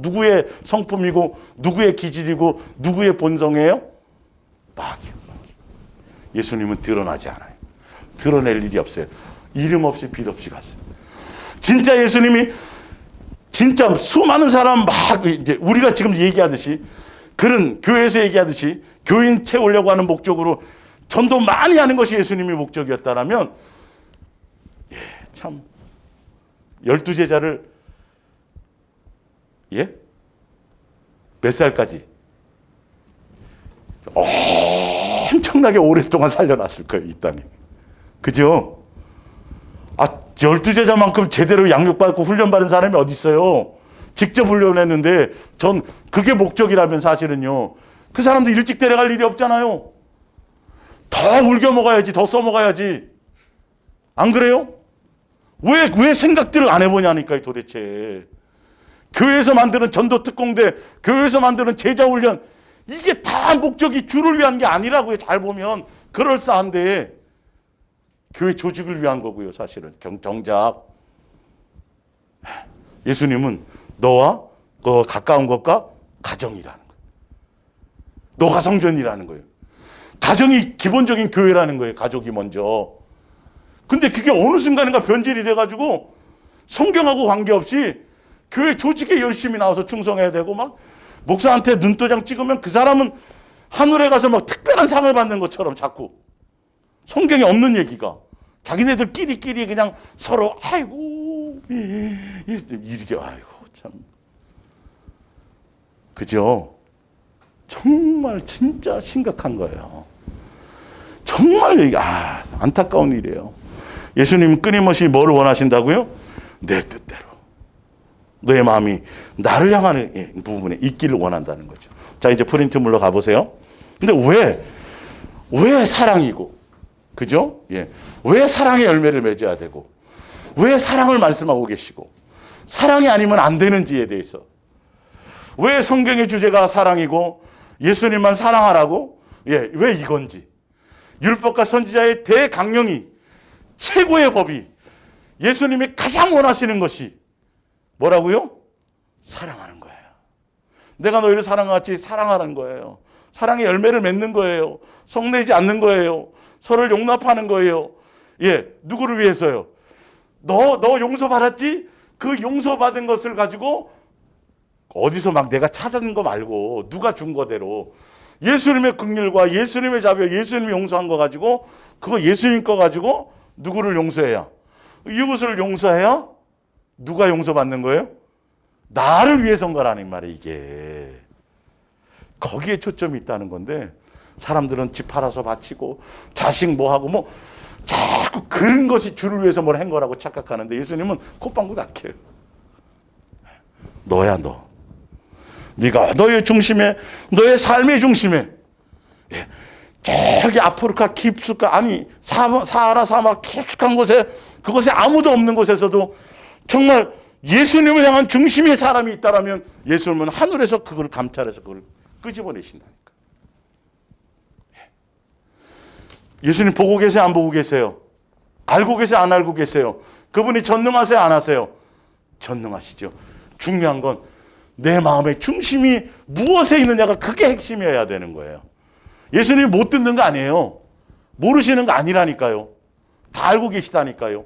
누구의 성품이고 누구의 기질이고 누구의 본성이에요? 마귀. 예수님은 드러나지 않아요. 드러낼 일이 없어요. 이름 없이 빛 없이 갔어요. 진짜 예수님이 진짜 수많은 사람 막 이제 우리가 지금 얘기하듯이 그런 교회에서 얘기하듯이 교인 채우려고 하는 목적으로 전도 많이 하는 것이 예수님의 목적이었다라면 참 12제자를 몇 살까지 엄청나게 오랫동안 살려놨을 거예요. 이 땅에. 그죠? 12제자만큼 제대로 양육받고 훈련받은 사람이 어디 있어요? 직접 훈련했는데 전 그게 목적이라면 사실은요. 그 사람도 일찍 데려갈 일이 없잖아요. 더 울겨 먹어야지, 더 써먹어야지. 안 그래요? 왜 생각들을 안 해보냐니까요, 도대체. 교회에서 만드는 전도 특공대, 교회에서 만드는 제자 훈련, 이게 다 목적이 주를 위한 게 아니라고요. 잘 보면 그럴싸한데 교회 조직을 위한 거고요. 사실은 정작 예수님은 너와 그 가까운 것과 가정이라는 거예요. 너가 성전이라는 거예요. 가정이 기본적인 교회라는 거예요. 가족이 먼저. 근데 그게 어느 순간인가 변질이 돼가지고 성경하고 관계없이 교회 조직에 열심히 나와서 충성해야 되고 막 목사한테 눈도장 찍으면 그 사람은 하늘에 가서 막 특별한 상을 받는 것처럼 자꾸 성경에 없는 얘기가 자기네들끼리 그냥 서로 아이고 이렇게 아이고 참 그죠? 정말 진짜 심각한 거예요. 정말 안타까운 일이에요. 예수님은 끊임없이 뭐를 원하신다고요? 내 뜻대로. 너의 마음이 나를 향하는 부분에 있기를 원한다는 거죠. 자, 이제 프린트물로 가보세요. 근데 왜 사랑이고, 그죠? 예. 왜 사랑의 열매를 맺어야 되고, 왜 사랑을 말씀하고 계시고, 사랑이 아니면 안 되는지에 대해서, 왜 성경의 주제가 사랑이고, 예수님만 사랑하라고, 예, 왜 이건지, 율법과 선지자의 대강령이, 최고의 법이, 예수님이 가장 원하시는 것이 뭐라고요? 사랑하는 거예요. 내가 너희를 사랑같이 사랑하는 거예요. 사랑의 열매를 맺는 거예요. 성내지 않는 거예요. 서로를 용납하는 거예요. 예, 누구를 위해서요? 너 용서받았지? 그 용서받은 것을 가지고 어디서 막 내가 찾은 거 말고 누가 준 거대로 예수님의 긍휼과 예수님의 자비, 예수님이 용서한 거 가지고 그거 예수님 거 가지고 누구를 용서해야? 이웃을 용서해야 누가 용서받는 거예요? 나를 위해서인 거라는 말이에요, 이게. 거기에 초점이 있다는 건데 사람들은 집 팔아서 바치고 자식 뭐하고 뭐 자꾸 그런 것이 주를 위해서 뭘 한 거라고 착각하는데 예수님은 콧방구 닥쳐요. 너야 너. 네가 너의 중심에 너의 삶의 중심에 예. 저기 아프리카 깊숙한 아니 사하라 사막 깊숙한 곳에 그곳에 아무도 없는 곳에서도 정말 예수님을 향한 중심의 사람이 있다라면 예수님은 하늘에서 그걸 감찰해서 그걸 끄집어내신다니까. 예수님 보고 계세요? 안 보고 계세요? 알고 계세요? 안 알고 계세요? 그분이 전능하세요? 안 하세요? 전능하시죠. 중요한 건 내 마음의 중심이 무엇에 있느냐가 그게 핵심이어야 되는 거예요. 예수님이 못 듣는 거 아니에요. 모르시는 거 아니라니까요. 다 알고 계시다니까요.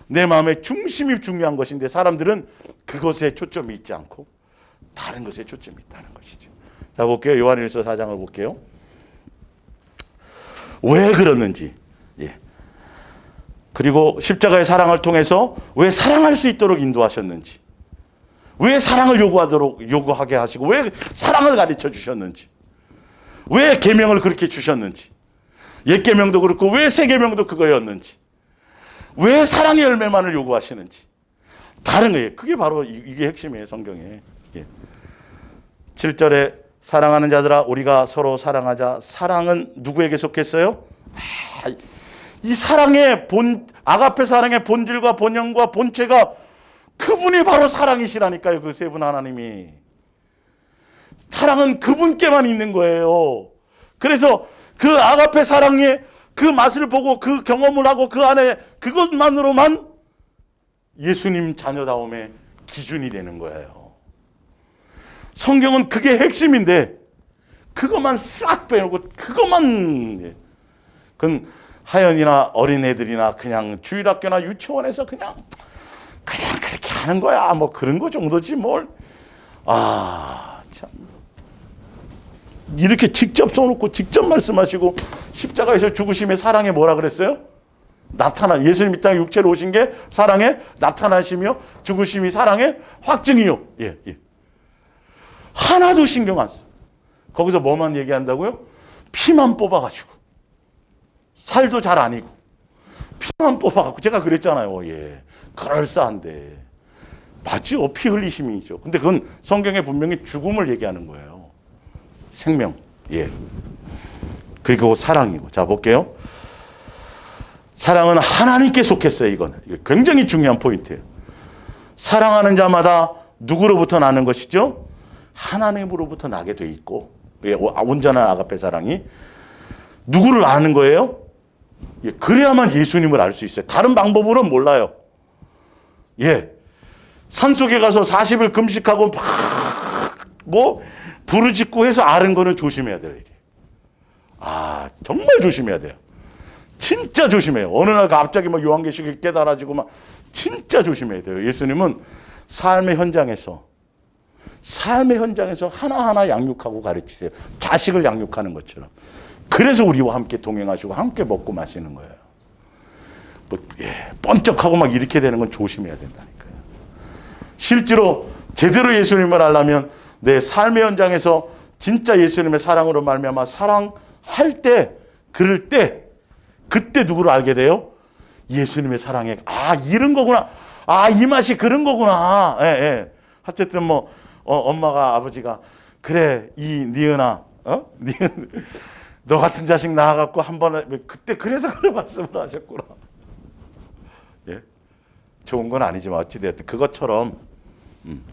내 마음의 중심이 중요한 것인데 사람들은 그것에 초점이 있지 않고 다른 것에 초점이 있다는 것이죠. 자, 볼게요. 요한일서 4장을 볼게요. 왜 그러는지, 예. 그리고 십자가의 사랑을 통해서 왜 사랑할 수 있도록 인도하셨는지, 왜 사랑을 요구하게 하시고, 왜 사랑을 가르쳐 주셨는지, 왜 계명을 그렇게 주셨는지, 옛 계명도 그렇고 왜 새 계명도 그거였는지, 왜 사랑의 열매만을 요구하시는지, 다른 거예요. 그게 바로 이게 핵심이에요, 성경에. 예. 7절에 사랑하는 자들아 우리가 서로 사랑하자. 사랑은 누구에게 속했어요? 이 사랑의 아가페 사랑의 본질과 본형과 본체가 그분이 바로 사랑이시라니까요. 그 세 분 하나님이. 사랑은 그분께만 있는 거예요. 그래서 그 아가페 사랑의 그 맛을 보고 그 경험을 하고 그 안에 그것만으로만 예수님 자녀다움의 기준이 되는 거예요. 성경은 그게 핵심인데 그것만 싹 빼놓고 그것만 그건 하연이나 어린애들이나 그냥 주일학교나 유치원에서 그냥 그렇게 하는 거야. 뭐 그런 거 정도지 뭘. 참. 이렇게 직접 써놓고 직접 말씀하시고 십자가에서 죽으심의 사랑에 뭐라 그랬어요? 예수님 이 땅에 육체로 오신 게 사랑의 나타나시며 죽으심이 사랑의 확증이요. 예. 하나도 신경 안 써. 거기서 뭐만 얘기한다고요? 피만 뽑아가지고 살도 잘 아니고 피만 뽑아가지고 제가 그랬잖아요. 예. 그럴싸한데 맞죠? 피 흘리심이죠. 근데 그건 성경에 분명히 죽음을 얘기하는 거예요. 생명. 예. 그리고 사랑이고. 자, 볼게요. 사랑은 하나님께 속했어요, 이거는. 이게 굉장히 중요한 포인트예요. 사랑하는 자마다 누구로부터 나는 것이죠? 하나님으로부터 나게 돼 있고, 예, 온전한 아가페 사랑이. 누구를 아는 거예요? 예, 그래야만 예수님을 알 수 있어요. 다른 방법으로는 몰라요. 예. 산속에 가서 40일 금식하고 막 부르짖고 해서 아는 거는 조심해야 될 일이에요. 정말 조심해야 돼요. 진짜 조심해요. 어느 날 갑자기 막 요한계시록이 깨달아지고 막 진짜 조심해야 돼요. 예수님은 삶의 현장에서 하나하나 양육하고 가르치세요. 자식을 양육하는 것처럼. 그래서 우리와 함께 동행하시고 함께 먹고 마시는 거예요. 번쩍하고 막 이렇게 되는 건 조심해야 된다니까요. 실제로 제대로 예수님을 알려면 내 삶의 현장에서 진짜 예수님의 사랑으로 말미암아 사랑할 때, 그럴 때, 그때 누구를 알게 돼요? 예수님의 사랑에 이런 거구나. 이 맛이 그런 거구나. 예, 예. 어쨌든 뭐 엄마가 아버지가 그래 이 니은아, 니은 너 같은 자식 낳아갖고 한 번에 그때 그래서 그런 말씀을 하셨구나. 예, 좋은 건 아니지만 어찌되었든 그것처럼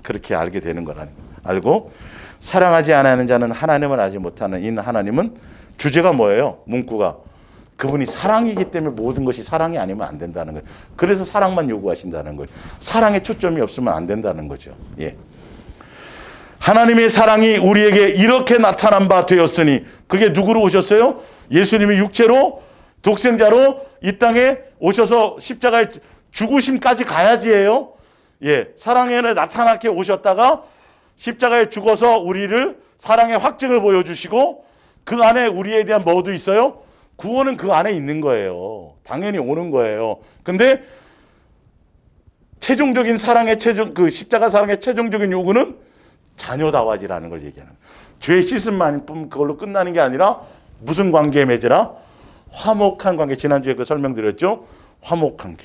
그렇게 알게 되는 거라는 거. 알고 사랑하지 않는 자는 하나님을 알지 못하는 이 하나님은 주제가 뭐예요? 문구가 그분이 사랑이기 때문에 모든 것이 사랑이 아니면 안 된다는 거예요. 그래서 사랑만 요구하신다는 거예요. 사랑에 초점이 없으면 안 된다는 거죠. 예. 하나님의 사랑이 우리에게 이렇게 나타난 바 되었으니 그게 누구로 오셨어요? 예수님이 육체로 독생자로 이 땅에 오셔서 십자가에 죽으심까지 가야지예요. 예, 사랑에 나타나게 오셨다가 십자가에 죽어서 우리를 사랑의 확증을 보여주시고 그 안에 우리에 대한 뭐도 있어요? 구원은 그 안에 있는 거예요. 당연히 오는 거예요. 근데 최종적인 사랑의 그 십자가 사랑의 최종적인 요구는 자녀다워지라는 걸 얘기하는 거예요. 죄 씻음만 그걸로 끝나는 게 아니라 무슨 관계에 맺으라? 화목한 관계. 지난주에 그 설명드렸죠? 화목한 게.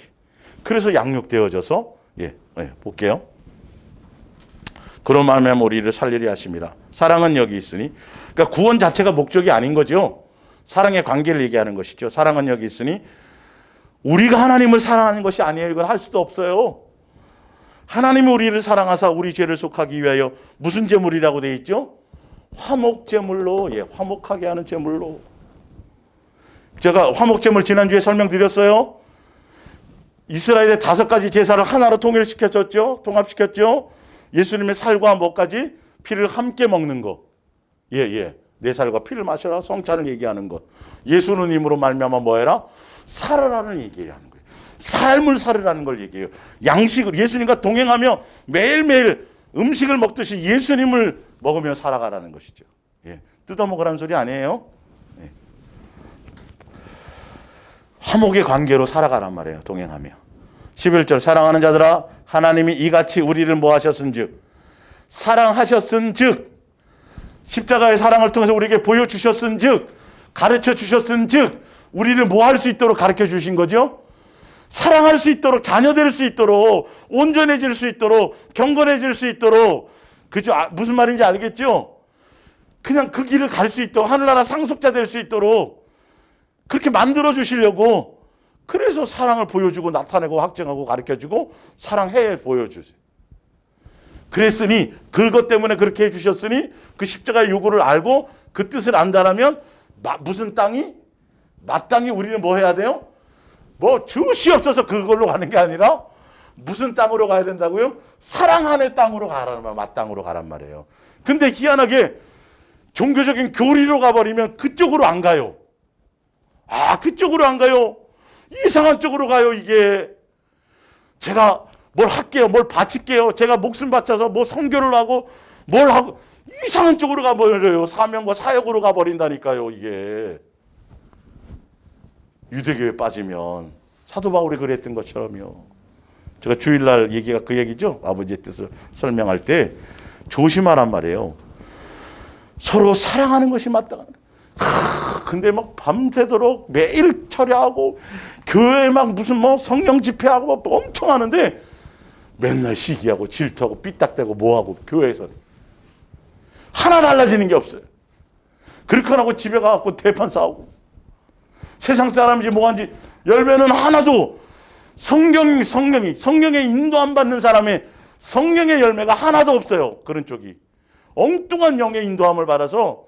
그래서 양육되어져서 볼게요. 그런 마음에 우리를 살리려 하심이라. 사랑은 여기 있으니. 그러니까 구원 자체가 목적이 아닌 거죠. 사랑의 관계를 얘기하는 것이죠. 사랑은 여기 있으니 우리가 하나님을 사랑하는 것이 아니에요. 이건 할 수도 없어요. 하나님이 우리를 사랑하사 우리 죄를 속하기 위하여 무슨 제물이라고 되어 있죠? 화목 제물로, 화목하게 하는 제물로. 제가 화목 제물 지난주에 설명드렸어요. 이스라엘의 5가지 제사를 하나로 통일시켰죠. 통합시켰죠. 예수님의 살과 뭐까지? 피를 함께 먹는 거. 내 살과 피를 마셔라. 성찬을 얘기하는 것. 예수는 임으로 말미암아 뭐해라? 살아라는 얘기하는 거예요. 삶을 살으라는 걸 얘기해요. 양식을 예수님과 동행하며 매일매일 음식을 먹듯이 예수님을 먹으며 살아가라는 것이죠. 뜯어먹으라는 소리 아니에요. 화목의 관계로 살아가란 말이에요. 동행하며. 11절 사랑하는 자들아 하나님이 이같이 우리를 뭐 하셨은즉 사랑하셨은즉 십자가의 사랑을 통해서 우리에게 보여주셨은즉 가르쳐 주셨은즉 우리를 뭐 할 수 있도록 가르쳐 주신 거죠? 사랑할 수 있도록 자녀 될 수 있도록 온전해질 수 있도록 경건해질 수 있도록 그죠? 무슨 말인지 알겠죠? 그냥 그 길을 갈 수 있도록 하늘나라 상속자 될 수 있도록 그렇게 만들어 주시려고 그래서 사랑을 보여주고 나타내고 확증하고 가르쳐주고 사랑해 보여주세요. 그랬으니 그것 때문에 그렇게 해주셨으니 그 십자가의 요구를 알고 그 뜻을 안다라면 무슨 땅이? 마땅히 우리는 뭐 해야 돼요? 뭐 주시옵소서 그걸로 가는 게 아니라 무슨 땅으로 가야 된다고요? 사랑하는 땅으로 가라는 말, 마땅으로 가란 말이에요. 근데 희한하게 종교적인 교리로 가버리면 그쪽으로 안 가요. 그쪽으로 안 가요. 이상한 쪽으로 가요. 이게 제가 뭘 할게요. 뭘 바칠게요. 제가 목숨 바쳐서 뭐 선교를 하고 뭘 하고 이상한 쪽으로 가버려요. 사명과 사역으로 가버린다니까요. 이게 유대교에 빠지면 사도 바울이 그랬던 것처럼요. 제가 주일날 얘기가 그 얘기죠. 아버지의 뜻을 설명할 때 조심하란 말이에요. 서로 사랑하는 것이 마땅한. 근데 막 밤새도록 매일 철야하고 교회에 막 무슨 뭐 성령 집회하고 막 엄청 하는데 맨날 시기하고 질투하고 삐딱대고 뭐하고 교회에서 하나 달라지는 게 없어요. 그렇게 하고 집에 가서 대판 싸우고 세상 사람인지 뭐한지 열매는 하나도 성령의 인도 안 받는 사람의 성령의 열매가 하나도 없어요. 그런 쪽이 엉뚱한 영의 인도함을 받아서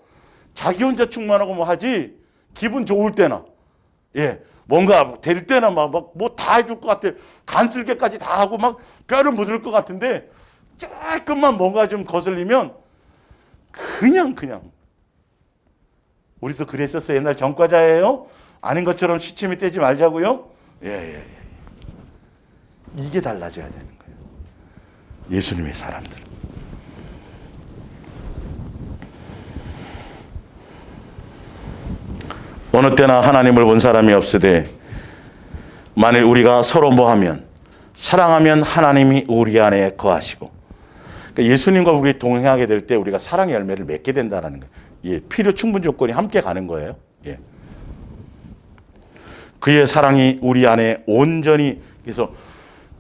자기 혼자 충만하고 뭐 하지 기분 좋을 때나 뭔가 될 때나 막 뭐 다 해줄 것 같아. 간쓸게까지 다 하고 막 뼈를 묻을 것 같은데 조금만 뭔가 좀 거슬리면 그냥 우리도 그랬었어요. 옛날 전과자예요. 아닌 것처럼 시침이 떼지 말자고요. 이게 달라져야 되는 거예요. 예수님의 사람들. 어느 때나 하나님을 본 사람이 없으되 만일 우리가 서로 뭐하면 사랑하면 하나님이 우리 안에 거하시고 그러니까 예수님과 우리 동행하게 될 때 우리가 사랑의 열매를 맺게 된다는 거예요. 필요 충분 조건이 함께 가는 거예요. 그의 사랑이 우리 안에 온전히, 그래서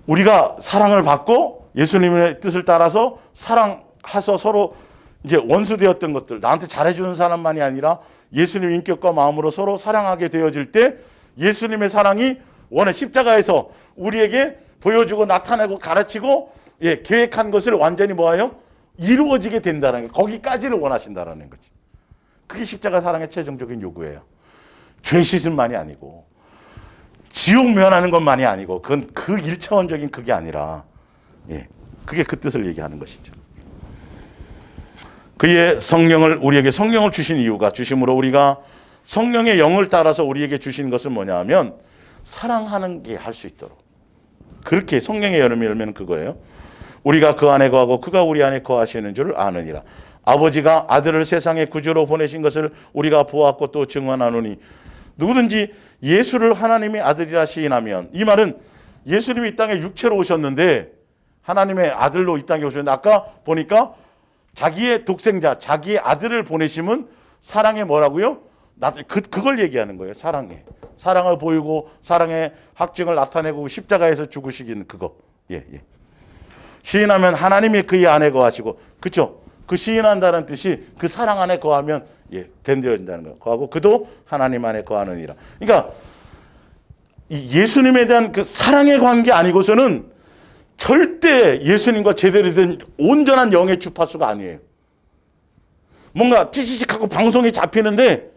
우리가 사랑을 받고 예수님의 뜻을 따라서 사랑해서 서로 이제 원수되었던 것들, 나한테 잘해주는 사람만이 아니라 예수님 인격과 마음으로 서로 사랑하게 되어질 때 예수님의 사랑이 원해 십자가에서 우리에게 보여주고 나타내고 가르치고 계획한 것을 완전히 뭐예요? 이루어지게 된다는 게, 거기까지를 원하신다라는 거지. 그게 십자가 사랑의 최종적인 요구예요. 죄 씻음만이 아니고 지옥 면하는 것만이 아니고, 그건 그 1차원적인 그게 아니라, 그게 그 뜻을 얘기하는 것이죠. 그의 성령을, 우리에게 성령을 주신 이유가, 주심으로 우리가 성령의 영을 따라서 우리에게 주신 것은 뭐냐 하면 사랑하는 게 할 수 있도록, 그렇게 성령의 열매는 그거예요. 우리가 그 안에 거하고 그가 우리 안에 거하시는 줄 아느니라. 아버지가 아들을 세상의 구주로 보내신 것을 우리가 보았고 또 증언하노니, 누구든지 예수를 하나님의 아들이라 시인하면, 이 말은 예수님이 이 땅에 육체로 오셨는데 하나님의 아들로 이 땅에 오셨는데, 아까 보니까 자기의 독생자, 자기의 아들을 보내심은 사랑의 뭐라고요? 그걸 얘기하는 거예요. 사랑을 보이고 사랑의 확증을 나타내고 십자가에서 죽으시기는 그거. 시인하면 하나님이 그의 안에 거하시고, 그렇죠? 그 시인한다는 뜻이 그 사랑 안에 거하면 된되어진다는 거예요. 거하고 그도 하나님 안에 거하느니라. 그러니까 예수님에 대한 그 사랑의 관계 아니고서는 절대 예수님과 제대로 된 온전한 영의 주파수가 아니에요. 뭔가 찌찌직하고 방송이 잡히는데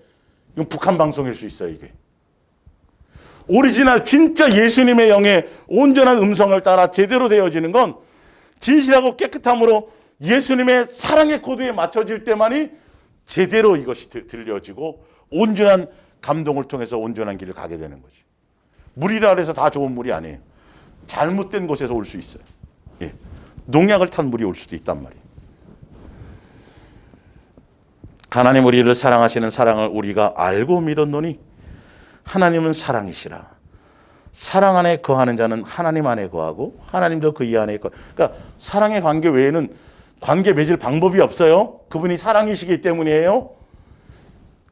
이건 북한 방송일 수 있어요. 이게 오리지널 진짜 예수님의 영의 온전한 음성을 따라 제대로 되어지는 건 진실하고 깨끗함으로 예수님의 사랑의 코드에 맞춰질 때만이 제대로 이것이 들려지고 온전한 감동을 통해서 온전한 길을 가게 되는 거죠. 물이라 해서 다 좋은 물이 아니에요. 잘못된 곳에서 올 수 있어요. 농약을 탄 물이 올 수도 있단 말이에요. 하나님 우리를 사랑하시는 사랑을 우리가 알고 믿었노니 하나님은 사랑이시라. 사랑 안에 거하는 자는 하나님 안에 거하고 하나님도 그 이 안에 거하고. 그러니까 사랑의 관계 외에는 관계 맺을 방법이 없어요. 그분이 사랑이시기 때문이에요.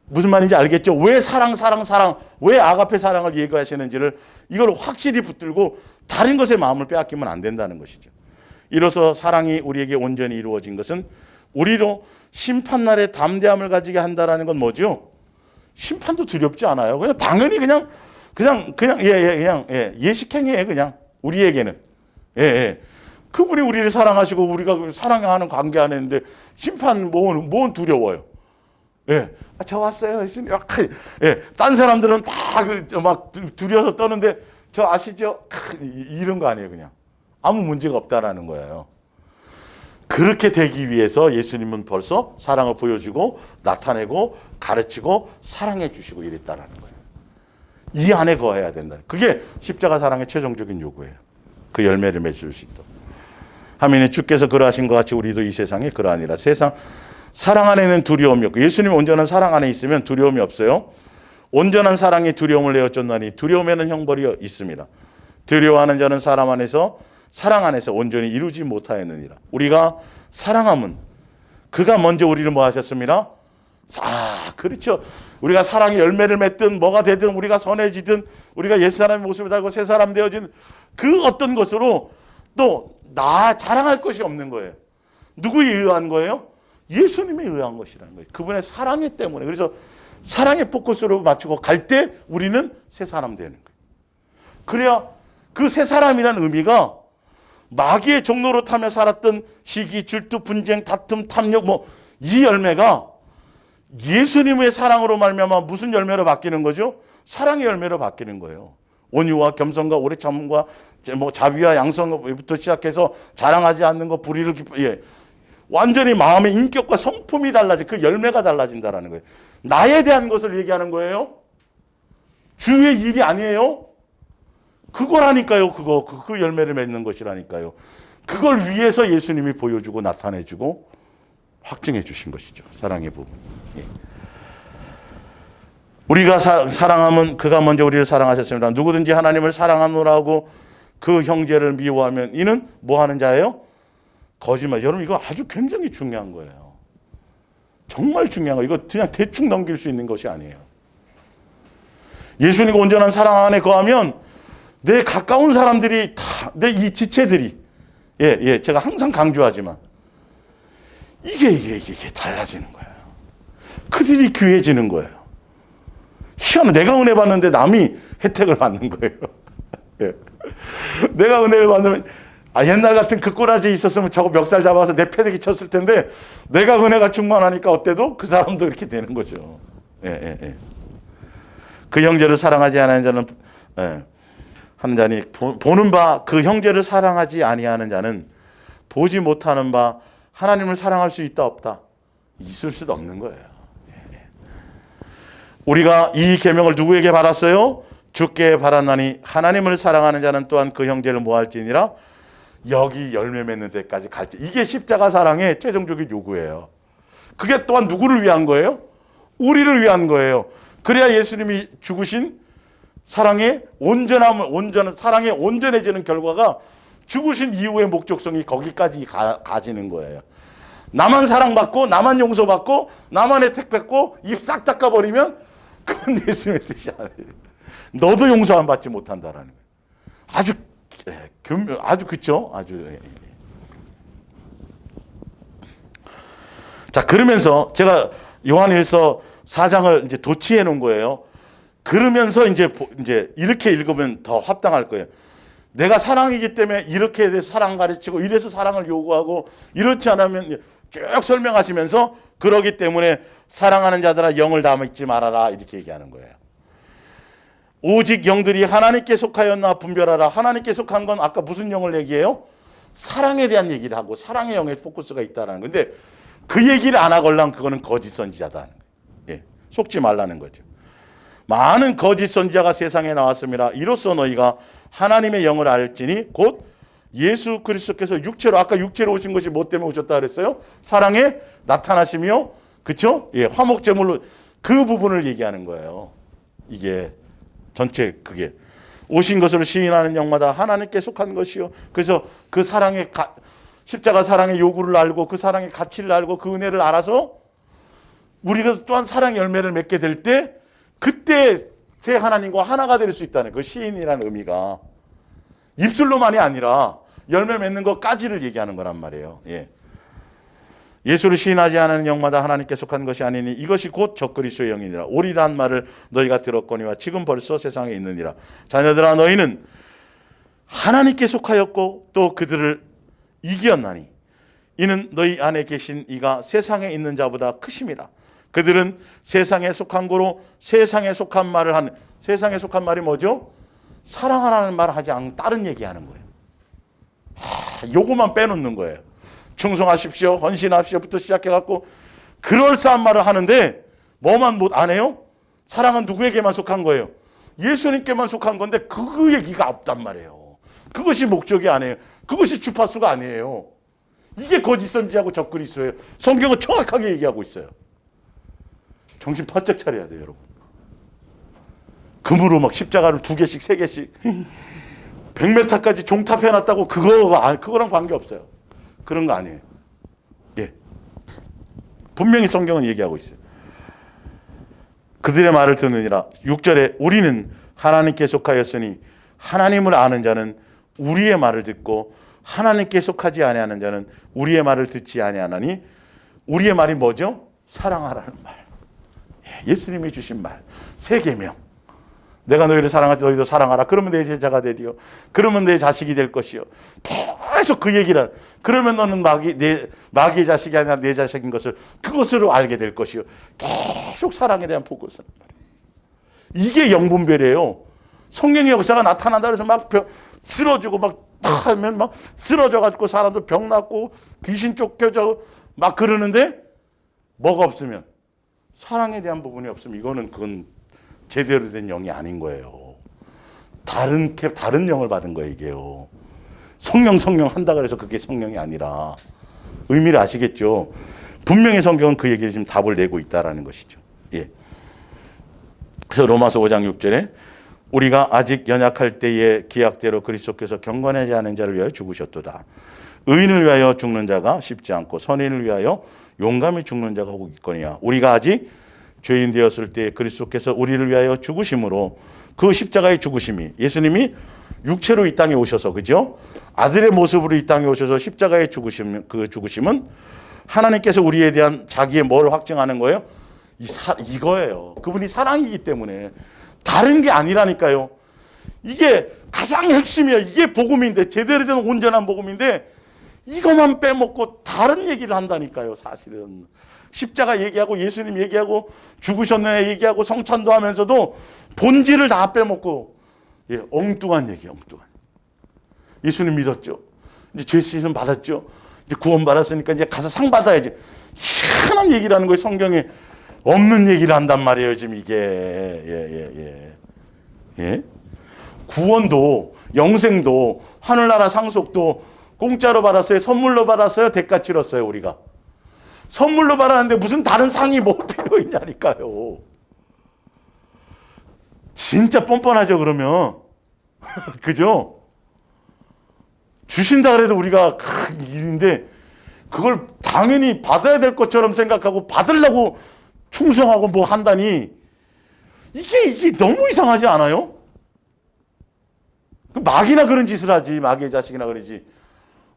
무슨 말인지 알겠죠? 왜 사랑, 왜 아가페 사랑을 얘기하시는지를 이걸 확실히 붙들고 다른 것에 마음을 빼앗기면 안 된다는 것이죠. 이로써 사랑이 우리에게 온전히 이루어진 것은 우리로 심판날에 담대함을 가지게 한다라는 건 뭐죠? 심판도 두렵지 않아요. 그냥 당연히 그냥 예식행위예요. 그냥 우리에게는. 그분이 우리를 사랑하시고 우리가 사랑하는 관계 안에 있는데 심판 뭔 두려워요. 저 왔어요. 딴 사람들은 다 막 두려워서 떠는데 저 아시죠? 이런 거 아니에요. 그냥 아무 문제가 없다라는 거예요. 그렇게 되기 위해서 예수님은 벌써 사랑을 보여주고 나타내고 가르치고 사랑해 주시고 이랬다라는 거예요. 이 안에 거해야 된다. 그게 십자가 사랑의 최종적인 요구예요. 그 열매를 맺을 수 있도록. 하민이 주께서 그러하신 것 같이 우리도 이 세상에 그러하니라. 세상 사랑 안에는 두려움이 없고, 예수님 온전한 사랑 안에 있으면 두려움이 없어요. 온전한 사랑이 두려움을 내어쫓나니 두려움에는 형벌이 있습니다. 두려워하는 자는 사람 안에서 사랑 안에서 온전히 이루지 못하였느니라. 우리가 사랑함은 그가 먼저 우리를 뭐 하셨습니다? 그렇죠. 우리가 사랑의 열매를 맺든 뭐가 되든 우리가 선해지든 우리가 옛사람의 모습을 달고 새사람 되어진 그 어떤 것으로 또 나 자랑할 것이 없는 거예요. 누구에 의한 거예요? 예수님에 의한 것이라는 거예요. 그분의 사랑이 때문에. 그래서 사랑의 포커스로 맞추고 갈 때 우리는 새 사람 되는 거예요. 그래야 그 새 사람이라는 의미가 마귀의 종로로 타며 살았던 시기, 질투, 분쟁, 다툼, 탐욕 이 열매가 예수님의 사랑으로 말미암아 무슨 열매로 바뀌는 거죠? 사랑의 열매로 바뀌는 거예요. 온유와 겸손과 오래 참음과 자비와 양성부터 시작해서 자랑하지 않는 것, 불의를 완전히 마음의 인격과 성품이 달라져. 그 열매가 달라진다라는 거예요. 나에 대한 것을 얘기하는 거예요. 주의 일이 아니에요. 그거라니까요. 그 열매를 맺는 것이라니까요. 그걸 위해서 예수님이 보여주고 나타내주고 확증해 주신 것이죠. 사랑의 부분. 우리가 사랑하면 그가 먼저 우리를 사랑하셨습니다. 누구든지 하나님을 사랑하노라고 그 형제를 미워하면 이는 뭐 하는 자예요? 거짓말. 여러분 이거 아주 굉장히 중요한 거예요. 정말 중요한 거예요. 이거 그냥 대충 넘길 수 있는 것이 아니에요. 예수님과 온전한 사랑 안에 거하면 내 가까운 사람들이 다, 내 이 지체들이, 제가 항상 강조하지만, 이게 달라지는 거예요. 그들이 귀해지는 거예요. 희한해. 내가 은혜 받는데 남이 혜택을 받는 거예요. 예. 내가 은혜를 받으면, 옛날 같은 그 꼬라지 있었으면 저거 멱살 잡아서 내 패대기 쳤을 텐데, 내가 은혜가 충만하니까 어때도 그 사람도 이렇게 되는 거죠. 그 형제를 사랑하지 않는 자는, 하는 자니, 보는 바 그 형제를 사랑하지 아니하는 자는 보지 못하는 바 하나님을 사랑할 수 있다 없다? 있을 수도 없는 거예요. 우리가 이 계명을 누구에게 받았어요? 주께 받았나니 하나님을 사랑하는 자는 또한 그 형제를 모할지니라. 여기 열매 맺는 데까지 갈지. 이게 십자가 사랑의 최종적인 요구예요. 그게 또한 누구를 위한 거예요? 우리를 위한 거예요. 그래야 예수님이 죽으신 사랑의 사랑에 온전해지는 결과가 죽으신 이후의 목적성이 거기까지 가지는 거예요. 나만 사랑받고, 나만 용서받고, 나만 혜택받고, 입 싹 닦아버리면 그건 예수님의 뜻이 아니에요. 너도 용서 안 받지 못한다라는 거예요. 아주 그쵸? 자, 그러면서 제가 요한일서 4장을 이제 도치해 놓은 거예요. 그러면서 이제 이렇게 읽으면 더 합당할 거예요. 내가 사랑이기 때문에 이렇게 대해서 사랑 가르치고 이래서 사랑을 요구하고 이렇지 않으면 쭉 설명하시면서 그러기 때문에 사랑하는 자들아 영을 다 믿지 말아라 이렇게 얘기하는 거예요. 오직 영들이 하나님께 속하였나 분별하라. 하나님께 속한 건 아까 무슨 영을 얘기해요? 사랑에 대한 얘기를 하고 사랑의 영에 포커스가 있다는 건데 그 얘기를 안 하걸랑 그거는 거짓 선지자다. 속지 말라는 거죠. 많은 거짓 선지자가 세상에 나왔습니다. 이로써 너희가 하나님의 영을 알지니 곧 예수 그리스도께서 아까 육체로 오신 것이 뭐 때문에 오셨다 그랬어요? 사랑에 나타나시며, 그렇죠? 화목 제물로 그 부분을 얘기하는 거예요. 이게 전체 그게 오신 것으로 시인하는 영마다 하나님께 속한 것이요. 그래서 그 사랑의 십자가 사랑의 요구를 알고 그 사랑의 가치를 알고 그 은혜를 알아서 우리가 또한 사랑의 열매를 맺게 될 때 그때 새 하나님과 하나가 될 수 있다는 그 시인이라는 의미가 입술로만이 아니라 열매 맺는 것까지를 얘기하는 거란 말이에요. 예수를 시인하지 않은 영마다 하나님께 속한 것이 아니니 이것이 곧 적그리스도의 영이니라. 오리란 말을 너희가 들었거니와 지금 벌써 세상에 있느니라. 자녀들아 너희는 하나님께 속하였고 또 그들을 이기었나니 이는 너희 안에 계신 이가 세상에 있는 자보다 크심이라. 그들은 세상에 속한 거로 세상에 속한 말을 하는, 세상에 속한 말이 뭐죠? 사랑하라는 말을 하지 않고 다른 얘기하는 거예요. 요거만 빼놓는 거예요. 충성하십시오, 헌신하십시오부터 시작해갖고 그럴싸한 말을 하는데 뭐만 못 안 해요? 사랑은 누구에게만 속한 거예요? 예수님께만 속한 건데 그 얘기가 없단 말이에요. 그것이 목적이 아니에요. 그것이 주파수가 아니에요. 이게 거짓 선지하고 적그리스도예요. 성경은 정확하게 얘기하고 있어요. 정신 바짝 차려야 돼요, 여러분. 금으로 막 십자가를 2개씩 3개씩 100m까지 종탑해놨다고 그거랑 관계없어요. 그런 거 아니에요. 분명히 성경은 얘기하고 있어요. 그들의 말을 듣느니라. 6절에 우리는 하나님께 속하였으니 하나님을 아는 자는 우리의 말을 듣고 하나님께 속하지 아니하는 자는 우리의 말을 듣지 아니하나니. 우리의 말이 뭐죠? 사랑하라는 말. 예수님이 주신 말. 3계명. 내가 너희를 사랑하지 너희도 사랑하라. 그러면 내 제자가 되리요. 그러면 내 자식이 될 것이요. 계속 그 얘기를. 그러면 너는 마귀의 자식이 아니라 내 자식인 것을 그것으로 알게 될 것이요. 계속 사랑에 대한 포커스. 이게 영분별이에요. 성령의 역사가 나타난다 그래서 막 쓰러지고 막 하면 막 쓰러져가지고 사람도 병 났고 귀신 쫓겨져 막 그러는데 뭐가 없으면 사랑에 대한 부분이 없으면 그건 제대로 된 영이 아닌 거예요. 다른 영을 받은 거예요, 이게요. 성령 한다 그래서 그게 성령이 아니라 의미를 아시겠죠? 분명히 성경은 그 얘기를 지금 답을 내고 있다라는 것이죠. 그래서 로마서 5장 6절에 우리가 아직 연약할 때에 기약대로 그리스도께서 경건하지 않은 자를 위하여 죽으셨도다. 의인을 위하여 죽는 자가 쉽지 않고 선인을 위하여 용감히 죽는 자가 혹 있거니와. 우리가 아직 죄인 되었을 때 그리스도께서 우리를 위하여 죽으심으로 그 십자가의 죽으심이 예수님이 육체로 이 땅에 오셔서 그죠? 아들의 모습으로 이 땅에 오셔서 십자가의 죽으심 그 죽으심은 하나님께서 우리에 대한 자기의 뭘 확증하는 거예요? 이거예요. 그분이 사랑이기 때문에 다른 게 아니라니까요. 이게 가장 핵심이에요. 이게 복음인데 제대로 된 온전한 복음인데 이것만 빼먹고 다른 얘기를 한다니까요. 사실은 십자가 얘기하고 예수님 얘기하고 죽으셨네 얘기하고 성찬도 하면서도 본질을 다 빼먹고 엉뚱한 얘기예요. 엉뚱한. 예수님 믿었죠. 이제 죄 씻음 받았죠. 이제 구원 받았으니까 이제 가서 상 받아야지. 희한한 얘기라는 거예요. 성경에 없는 얘기를 한단 말이에요. 지금 이게 구원도 영생도 하늘나라 상속도 공짜로 받았어요? 선물로 받았어요? 대가 치렀어요? 우리가 선물로 받았는데 무슨 다른 상이 뭐 필요 있냐니까요. 진짜 뻔뻔하죠 그러면. 그죠? 주신다 그래도 우리가 큰 일인데 그걸 당연히 받아야 될 것처럼 생각하고 받으려고 충성하고 뭐 한다니 이게 너무 이상하지 않아요? 마귀나 그런 짓을 하지. 마귀의 자식이나 그러지.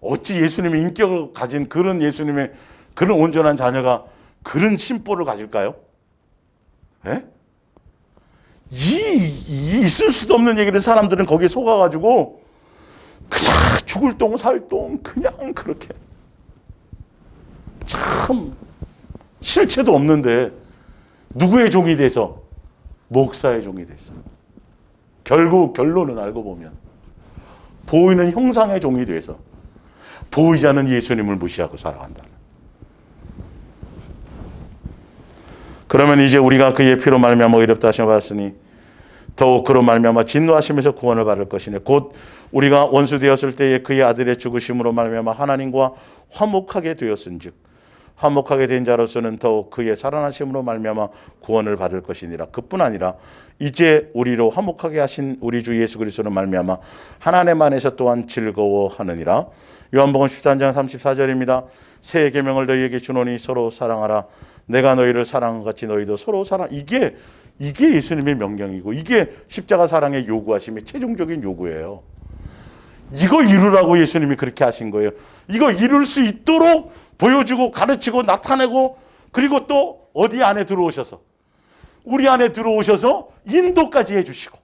어찌 예수님의 인격을 가진 그런 예수님의 그런 온전한 자녀가 그런 심보를 가질까요? 예? 있을 수도 없는 얘기를 사람들은 거기에 속아가지고 그냥 죽을 똥 살 똥 그냥 그렇게 참 실체도 없는데 누구의 종이 돼서 목사의 종이 돼서 결국 결론은 알고 보면 보이는 형상의 종이 돼서 보이지 않는 예수님을 무시하고 살아간다. 그러면 이제 우리가 그의 피로 말미암아 의롭다 하심을 받았으니 더욱 그로 말미암아 진노하심에서 구원을 받을 것이니 곧 우리가 원수 되었을 때에 그의 아들의 죽으심으로 말미암아 하나님과 화목하게 되었은즉 화목하게 된 자로서는 더욱 그의 살아나심으로 말미암아 구원을 받을 것이니라. 그뿐 아니라 이제 우리로 화목하게 하신 우리 주 예수 그리스도로 말미암아 하나님 안에서 또한 즐거워하느니라. 요한복음 13장 34절입니다. 새 계명을 너희에게 주노니 서로 사랑하라. 내가 너희를 사랑한 같이 너희도 서로 사랑. 이게 예수님의 명령이고 이게 십자가 사랑의 요구하심의 최종적인 요구예요. 이거 이루라고 예수님이 그렇게 하신 거예요. 이거 이룰 수 있도록 보여주고 가르치고 나타내고 그리고 또 어디 안에 들어오셔서 우리 안에 들어오셔서 인도까지 해주시고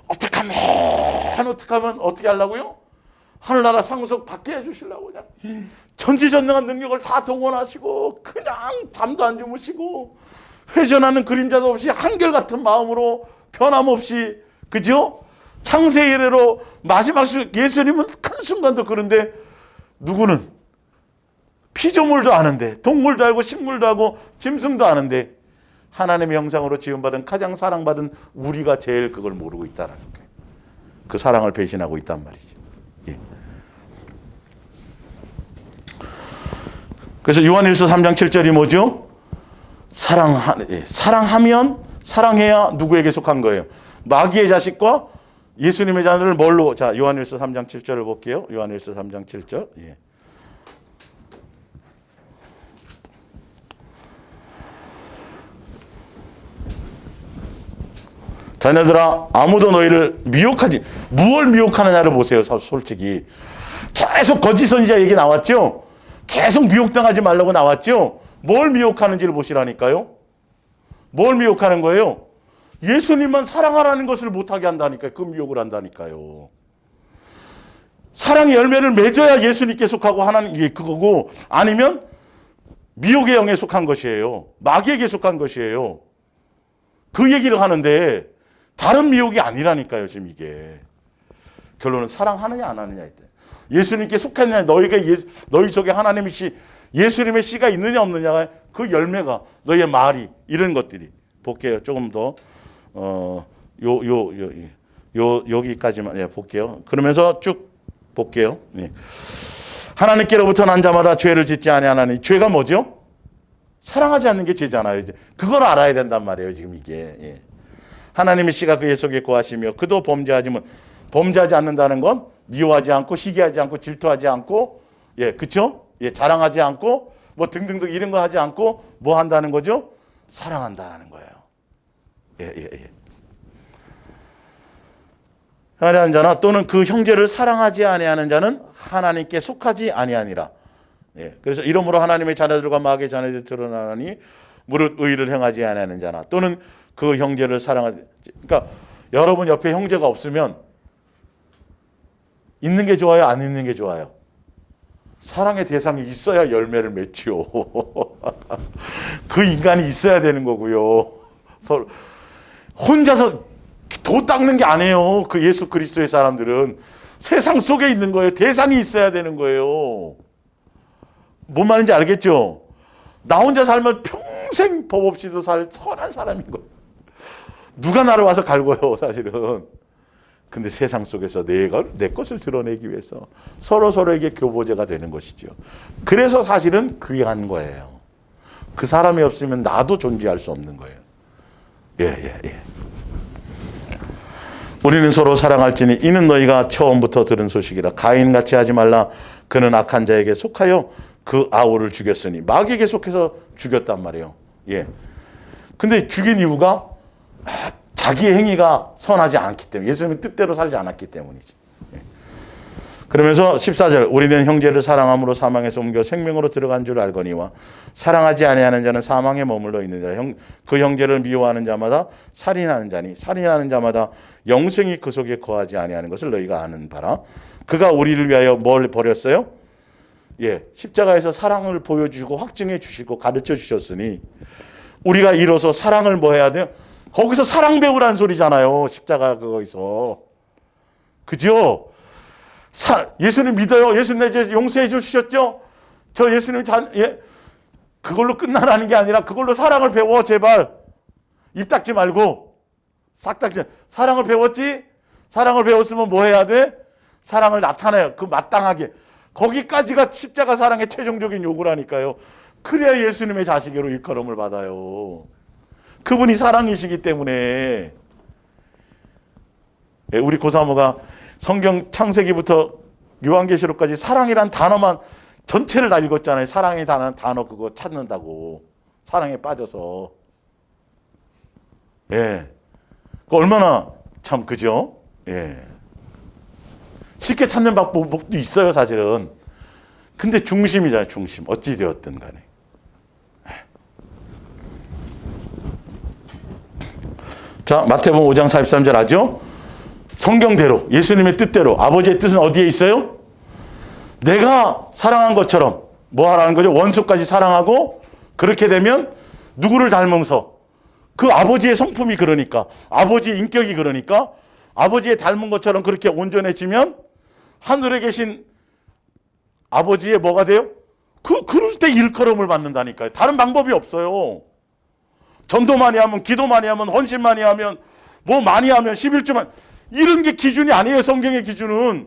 어떻게 하면 어떻게 하려고요? 하늘나라 상속 받게 해주시려고 그냥 전지전능한 능력을 다 동원하시고 그냥 잠도 안 주무시고 회전하는 그림자도 없이 한결같은 마음으로 변함없이 그죠? 창세 이래로 마지막 예수님은 한 순간도 그런데 누구는 피조물도 아는데 동물도 알고 식물도 알고 짐승도 아는데 하나님의 형상으로 지음받은 가장 사랑받은 우리가 제일 그걸 모르고 있다는 거예요. 그 사랑을 배신하고 있단 말이죠. 예. 그래서 요한일서 3장 7절이 뭐죠? 사랑하면 사랑해야 누구에게 속한 거예요? 마귀의 자식과 예수님의 자녀를 뭘로? 자, 요한일서 3장 7절을 볼게요. 요한일서 3장 7절. 예. 자녀들아 아무도 너희를 미혹하지 무엇을 미혹하느냐를 보세요. 솔직히 계속 거짓 선지자 얘기 나왔죠. 계속 미혹당하지 말라고 나왔죠. 뭘 미혹하는지를 보시라니까요. 뭘 미혹하는 거예요? 예수님만 사랑하라는 것을 못하게 한다니까요. 그 미혹을 한다니까요. 사랑의 열매를 맺어야 예수님께 속하고 하나님 이게 그거고 아니면 미혹의 영에 속한 것이에요. 마귀에게 속한 것이에요. 그 얘기를 하는데 다른 미혹이 아니라니까요. 지금 이게 결론은 사랑하느냐 안 하느냐 때 예수님께 속했느냐 너희 속에 하나님의 씨 예수님의 씨가 있느냐 없느냐가 그 열매가 너희의 말이 이런 것들이 볼게요. 조금 더 여기까지만 볼게요. 그러면서 쭉 볼게요. 예. 하나님께로부터 난 자마다 죄를 짓지 아니하나니 죄가 뭐죠? 사랑하지 않는 게 죄잖아요. 이제 그걸 알아야 된단 말이에요. 지금 이게 예. 하나님의 씨가 그의 속에 거하시며 그도 범죄하지 않는다는 건 미워하지 않고 시기하지 않고 질투하지 않고 예, 그렇죠? 예, 자랑하지 않고 뭐 등등등 이런 거 하지 않고 뭐 한다는 거죠? 사랑한다는 거예요. 예. 아니하는 자나 또는 그 형제를 사랑하지 아니하는 자는 하나님께 속하지 아니하니라. 예. 그래서 이러므로 하나님의 자녀들과 마귀의 자녀들이 드러나니 무릇 의를 행하지 아니하는 자나 또는 그 형제를 사랑하지. 그러니까 여러분 옆에 형제가 없으면 있는 게 좋아요, 안 있는 게 좋아요? 사랑의 대상이 있어야 열매를 맺지요. 그 인간이 있어야 되는 거고요. 서로 혼자서 도 닦는 게 아니에요. 그 예수 그리스도의 사람들은 세상 속에 있는 거예요. 대상이 있어야 되는 거예요. 뭔 말인지 알겠죠? 나 혼자 살면 평생 법 없이도 살 선한 사람인 거예요. 누가 나를 와서 갈고요, 사실은. 근데 세상 속에서 내 것을 드러내기 위해서 서로에게 교보제가 되는 것이죠. 그래서 사실은 귀한 거예요. 그 사람이 없으면 나도 존재할 수 없는 거예요. 예. 우리는 서로 사랑할지니 이는 너희가 처음부터 들은 소식이라. 가인같이 하지 말라. 그는 악한 자에게 속하여 그 아우를 죽였으니. 마귀에게 속해서 죽였단 말이에요. 예. 근데 죽인 이유가 자기의 행위가 선하지 않기 때문에, 예수님의 뜻대로 살지 않았기 때문이죠. 예. 그러면서 14절 우리는 형제를 사랑함으로 사망에서 옮겨 생명으로 들어간 줄 알거니와 사랑하지 아니하는 자는 사망에 머물러 있는 자. 그 형제를 미워하는 자마다 살인하는 자니 살인하는 자마다 영생이 그 속에 거하지 아니하는 것을 너희가 아는 바라. 그가 우리를 위하여 뭘 버렸어요? 예, 십자가에서 사랑을 보여주고 확증해 주시고 가르쳐 주셨으니 우리가 이로써 사랑을 뭐 해야 돼요? 거기서 사랑 배우라는 소리잖아요. 십자가 거기서. 그죠? 예수님 믿어요. 예수님 이제 용서해 주셨죠? 저 예수님 그걸로 끝나라는 게 아니라 그걸로 사랑을 배워, 제발. 입 닫지 말고. 싹 닫지. 사랑을 배웠지? 사랑을 배웠으면 뭐 해야 돼? 사랑을 나타내요. 그 마땅하게. 거기까지가 십자가 사랑의 최종적인 요구라니까요. 그래야 예수님의 자식으로 일컬음을 받아요. 그분이 사랑이시기 때문에. 우리 고사모가 성경 창세기부터 요한계시록까지 사랑이란 단어만 전체를 다 읽었잖아요. 사랑이라는 단어 그거 찾는다고. 사랑에 빠져서. 예. 그 얼마나 참 그죠? 예. 쉽게 찾는 방법도 있어요, 사실은. 근데 중심이잖아요, 중심. 어찌 되었든 간에. 자, 마태복음 5장 43절 하죠? 성경대로, 예수님의 뜻대로, 아버지의 뜻은 어디에 있어요? 내가 사랑한 것처럼 뭐 하라는 거죠? 원수까지 사랑하고, 그렇게 되면 누구를 닮으면서 그 아버지의 성품이 그러니까, 아버지의 인격이 그러니까, 아버지의 닮은 것처럼 그렇게 온전해지면 하늘에 계신 아버지의 뭐가 돼요? 그럴 때 일컬음을 받는다니까요. 다른 방법이 없어요. 전도 많이 하면, 기도 많이 하면, 헌신 많이 하면, 뭐 많이 하면, 11조만, 이런 게 기준이 아니에요. 성경의 기준은.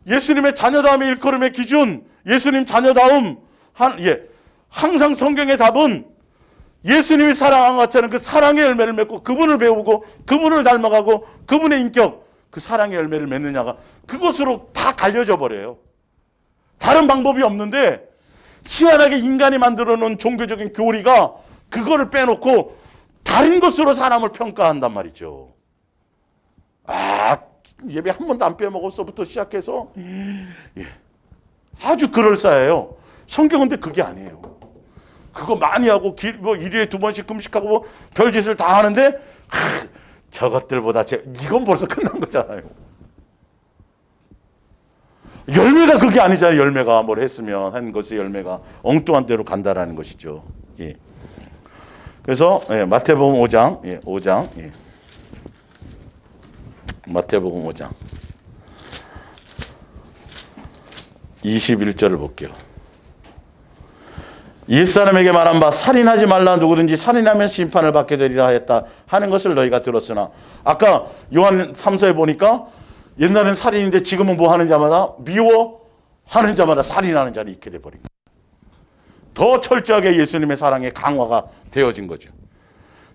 예수님의 자녀다움의 일컬음의 기준, 예수님 자녀다움, 항상 성경의 답은 예수님이 사랑한 것처럼 그 사랑의 열매를 맺고 그분을 배우고 그분을 닮아가고 그분의 인격, 그 사랑의 열매를 맺느냐가 그것으로 다 갈려져 버려요. 다른 방법이 없는데 희한하게 인간이 만들어 놓은 종교적인 교리가 그거를 빼놓고 다른 것으로 사람을 평가한단 말이죠. 예배 한 번도 안 빼먹었어부터 시작해서 아주 그럴싸해요. 성경은 근데 그게 아니에요. 그거 많이 하고 일주일에 2번씩 금식하고 뭐 별짓을 다 하는데 저것들보다 이건 벌써 끝난 거잖아요. 열매가 그게 아니잖아요. 열매가 뭘 했으면 한 것의 열매가 엉뚱한 대로 간다라는 것이죠. 예. 그래서 마태복음 5장 5장 마태복음 5장 21절을 볼게요. 옛사람에게 말한 바 살인하지 말라. 누구든지 살인하면 심판을 받게 되리라 하였다 하는 것을 너희가 들었으나, 아까 요한 3서에 보니까 옛날엔 살인인데 지금은 뭐 하는 자마다 미워하는 자마다 살인하는 자는 있게 돼버린 거예요. 더 철저하게 예수님의 사랑의 강화가 되어진 거죠.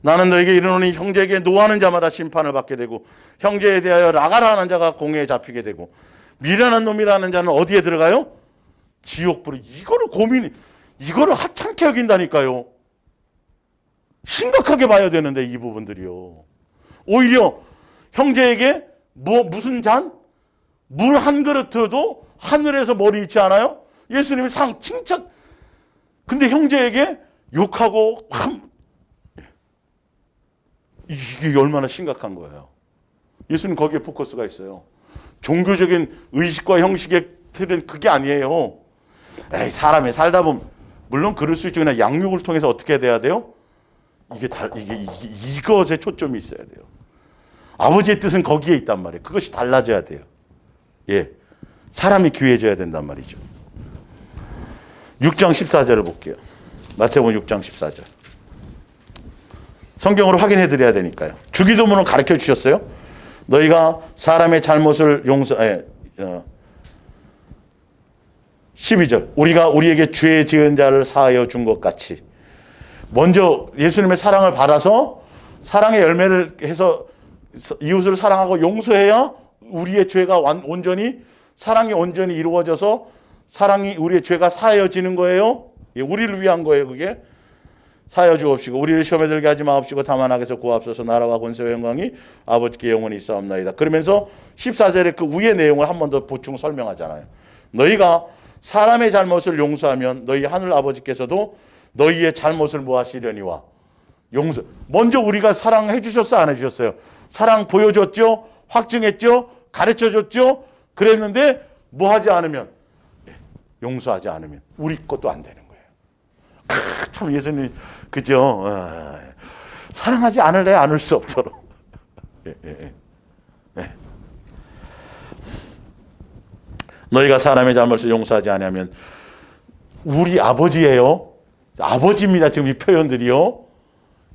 나는 너에게 이르노니 형제에게 노하는 자마다 심판을 받게 되고 형제에 대하여 라가라 하는 자가 공회에 잡히게 되고 미련한 놈이라는 자는 어디에 들어가요? 지옥불에. 이거를 이거를 하찮게 여긴다니까요. 심각하게 봐야 되는데 이 부분들이요. 오히려 형제에게 무슨 잔? 물 한 그릇 들어도 하늘에서 머리 있지 않아요? 예수님이 칭찬. 근데 형제에게 욕하고 이게 얼마나 심각한 거예요. 예수님 거기에 포커스가 있어요. 종교적인 의식과 형식의 틀은 그게 아니에요. 사람이 살다 보면 물론 그럴 수 있죠. 그냥 양육을 통해서 어떻게 돼야 돼요? 이것에 초점이 있어야 돼요. 아버지의 뜻은 거기에 있단 말이에요. 그것이 달라져야 돼요. 예, 사람이 귀해져야 된단 말이죠. 6장 14절을 볼게요. 마태복음 6장 14절. 성경으로 확인해 드려야 되니까요. 주기도문을 가르쳐 주셨어요. 너희가 사람의 잘못을 12절. 우리가 우리에게 죄 지은 자를 사하여 준 것 같이. 먼저 예수님의 사랑을 받아서 사랑의 열매를 해서 이웃을 사랑하고 용서해야 우리의 죄가 온전히 사랑이 온전히 이루어져서 사랑이 우리의 죄가 사하여지는 거예요. 우리를 위한 거예요. 그게. 사하여 주옵시고 우리를 시험에 들게 하지 마옵시고 다만 악에서 구하옵소서. 나라와 권세와 영광이 아버지께 영원히 있사옵나이다. 그러면서 14절에 그 위의 내용을 한 번 더 보충 설명하잖아요. 너희가 사람의 잘못을 용서하면 너희 하늘 아버지께서도 너희의 잘못을 뭐하시려니와 용서. 먼저 우리가 사랑해 주셨어 안 해주셨어요? 사랑 보여줬죠? 확증했죠? 가르쳐줬죠? 그랬는데 뭐하지 않으면, 용서하지 않으면 우리 것도 안 되는 거예요. 참 예수님 그죠? 사랑하지 않을래 않을 수 없도록. 너희가 사람의 잘못을 용서하지 않으면 우리 아버지예요. 아버지입니다. 지금 이 표현들이요.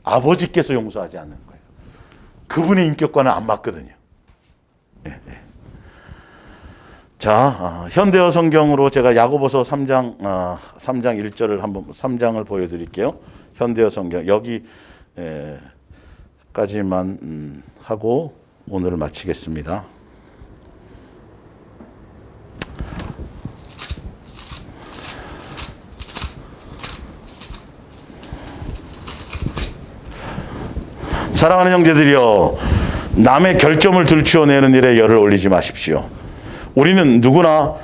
아버지께서 용서하지 않는 거예요. 그분의 인격과는 안 맞거든요. 자, 현대어 성경으로 제가 야고보서 3장 1절을 한번 3장을 보여드릴게요. 현대어 성경 여기까지만 하고 오늘을 마치겠습니다. 사랑하는 형제들이여, 남의 결점을 들추어내는 일에 열을 올리지 마십시오. 우리는 누구나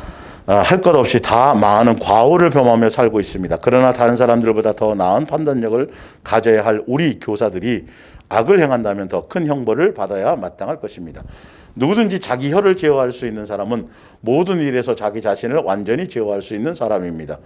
할 것 없이 다 많은 과오를 범하며 살고 있습니다. 그러나 다른 사람들보다 더 나은 판단력을 가져야 할 우리 교사들이 악을 행한다면 더 큰 형벌을 받아야 마땅할 것입니다. 누구든지 자기 혀를 제어할 수 있는 사람은 모든 일에서 자기 자신을 완전히 제어할 수 있는 사람입니다.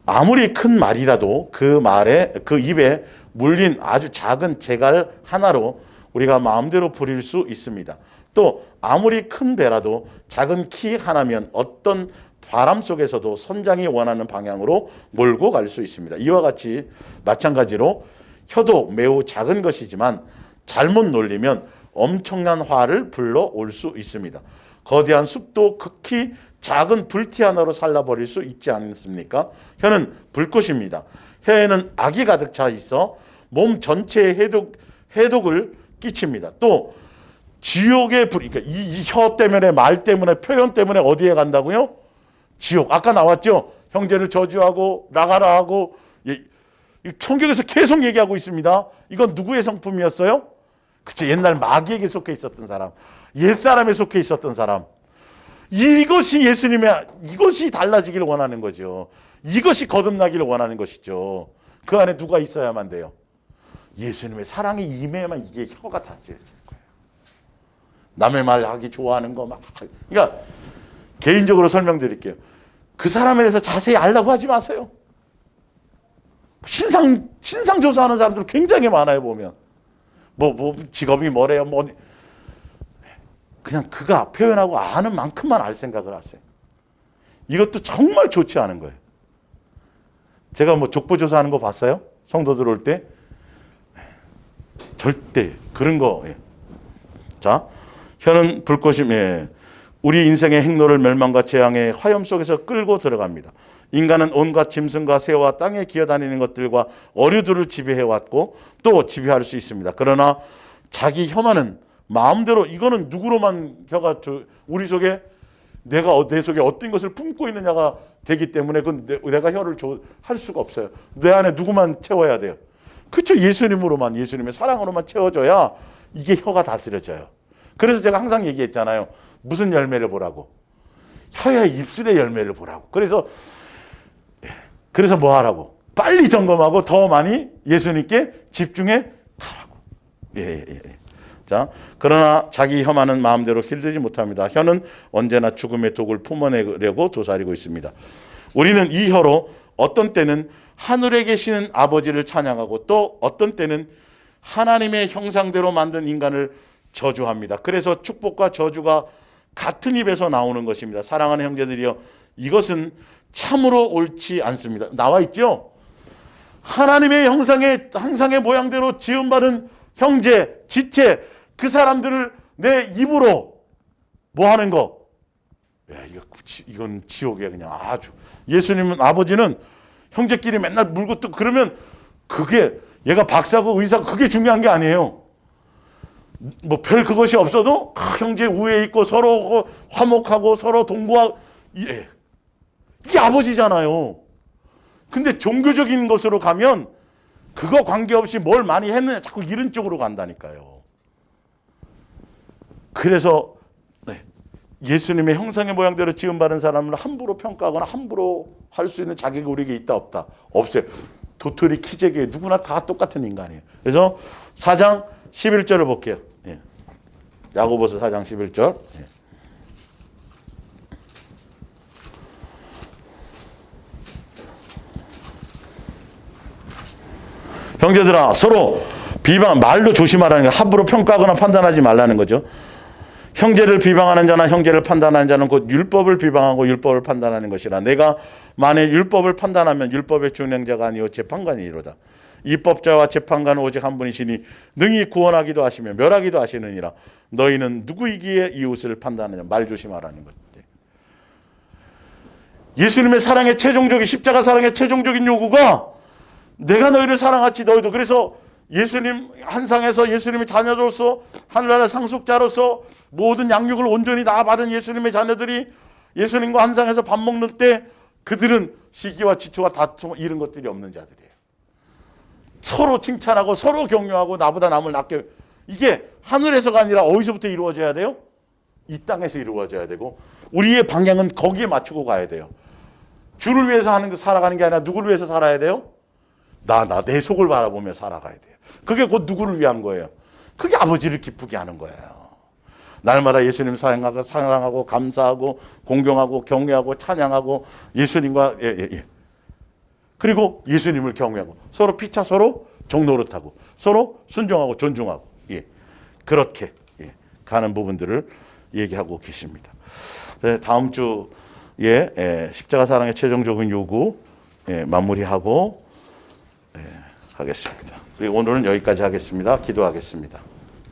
아무리 큰 말이라도 그 입에 물린 아주 작은 재갈 하나로 우리가 마음대로 부릴 수 있습니다. 또 아무리 큰 배라도 작은 키 하나면 어떤 바람 속에서도 선장이 원하는 방향으로 몰고 갈 수 있습니다. 이와 같이 마찬가지로 혀도 매우 작은 것이지만 잘못 놀리면 엄청난 화를 불러올 수 있습니다. 거대한 숲도 극히 작은 불티 하나로 살라버릴 수 있지 않습니까? 혀는 불꽃입니다. 혀에는 악이 가득 차 있어 몸 전체에 해독을 끼칩니다. 또 지옥의 불이, 그러니까 이 혀 때문에, 말 때문에, 표현 때문에 어디에 간다고요? 지옥. 아까 나왔죠? 형제를 저주하고 나가라 하고, 성경에서 계속 얘기하고 있습니다. 이건 누구의 성품이었어요? 그쵸, 옛날 마귀에게 속해 있었던 사람, 옛사람에 속해 있었던 사람. 이것이 이것이 달라지기를 원하는 거죠. 이것이 거듭나기를 원하는 것이죠. 그 안에 누가 있어야만 돼요? 예수님의 사랑이 임해야만 이게 혀가 다져질 거예요. 남의 말 하기 좋아하는 거 막. 그러니까 개인적으로 설명드릴게요. 그 사람에 대해서 자세히 알라고 하지 마세요. 신상 조사하는 사람들 굉장히 많아요, 보면. 직업이 뭐래요, 그냥 그가 표현하고 아는 만큼만 알 생각을 하세요. 이것도 정말 좋지 않은 거예요. 제가 족보 조사하는 거 봤어요? 성도 들어올 때? 절대 그런 거. 자, 혀는 불꽃이며 우리 인생의 행로를 멸망과 재앙의 화염 속에서 끌고 들어갑니다. 인간은 온갖 짐승과 새와 땅에 기어다니는 것들과 어류들을 지배해왔고 또 지배할 수 있습니다. 그러나 자기 혀만은 마음대로, 이거는 누구로만 혀가 우리 속에 내 속에 어떤 것을 품고 있느냐가 되기 때문에 내가 혀를 할 수가 없어요. 내 안에 누구만 채워야 돼요? 그렇죠. 예수님으로만, 예수님의 사랑으로만 채워져야 이게 혀가 다스려져요. 그래서 제가 항상 얘기했잖아요. 무슨 열매를 보라고? 혀의 입술의 열매를 보라고. 그래서 뭐 하라고? 빨리 점검하고 더 많이 예수님께 집중해 가라고. 예. 자, 그러나 자기 혀만은 마음대로 길들이지 못합니다. 혀는 언제나 죽음의 독을 품어내려고 도사리고 있습니다. 우리는 이 혀로 어떤 때는 하늘에 계시는 아버지를 찬양하고 또 어떤 때는 하나님의 형상대로 만든 인간을 저주합니다. 그래서 축복과 저주가 같은 입에서 나오는 것입니다. 사랑하는 형제들이여, 이것은 참으로 옳지 않습니다. 나와 있죠? 하나님의 형상의 모양대로 지음받은 형제, 지체, 그 사람들을 내 입으로 뭐 하는 거? 야, 이건 지옥이야, 그냥 아주. 예수님은, 아버지는 형제끼리 맨날 물고 또 그러면 그게 얘가 박사고 의사고 그게 중요한 게 아니에요. 뭐 별 그것이 없어도 형제 우애에 있고 서로 화목하고 서로 동거하고, 이게 아버지잖아요. 근데 종교적인 것으로 가면 그거 관계없이 뭘 많이 했느냐 자꾸 이런 쪽으로 간다니까요. 그래서 예수님의 형상의 모양대로 지음받은 사람을 함부로 평가하거나 함부로 할 수 있는 자격이 우리에게 있다 없다? 없어요. 도토리 키재기에 누구나 다 똑같은 인간이에요. 그래서 4장 11절을 볼게요. 예. 야고보서 4장 11절. 예. 형제들아, 서로 비방, 말로 조심하라는 거, 함부로 평가하거나 판단하지 말라는 거죠. 형제를 비방하는 자나 형제를 판단하는 자는 곧 율법을 비방하고 율법을 판단하는 것이라. 내가 만일 율법을 판단하면 율법의 준행자가 아니요 재판관이로다. 입법자와 재판관은 오직 한 분이시니 능히 구원하기도 하시며 멸하기도 하시느니라. 너희는 누구이기에 이웃을 판단하냐. 말 조심하라는 것. 예수님의 사랑의 최종적인, 십자가 사랑의 최종적인 요구가 내가 너희를 사랑하지 너희도. 그래서 예수님 한상에서 예수님의 자녀로서 하늘나라 상속자로서 모든 양육을 온전히 다 받은 예수님의 자녀들이 예수님과 한상에서 밥 먹는 때 그들은 시기와 지초와 다툼 이런 것들이 없는 자들이에요. 서로 칭찬하고 서로 격려하고 나보다 남을 낮게. 이게 하늘에서가 아니라 어디서부터 이루어져야 돼요? 이 땅에서 이루어져야 되고 우리의 방향은 거기에 맞추고 가야 돼요. 주를 위해서 살아가는 게 아니라 누구를 위해서 살아야 돼요? 내 속을 바라보며 살아가야 돼요. 그게 곧 누구를 위한 거예요? 그게 아버지를 기쁘게 하는 거예요. 날마다 예수님 사랑하고 감사하고 공경하고 경외하고 찬양하고 예수님과 그리고 예수님을 경외하고 서로 피차 서로 종노릇하고 서로 순종하고 존중하고 그렇게 가는 부분들을 얘기하고 계십니다. 다음 주에 십자가 사랑의 최종적인 요구 마무리하고 하겠습니다. 그리고 오늘은 여기까지 하겠습니다. 기도하겠습니다.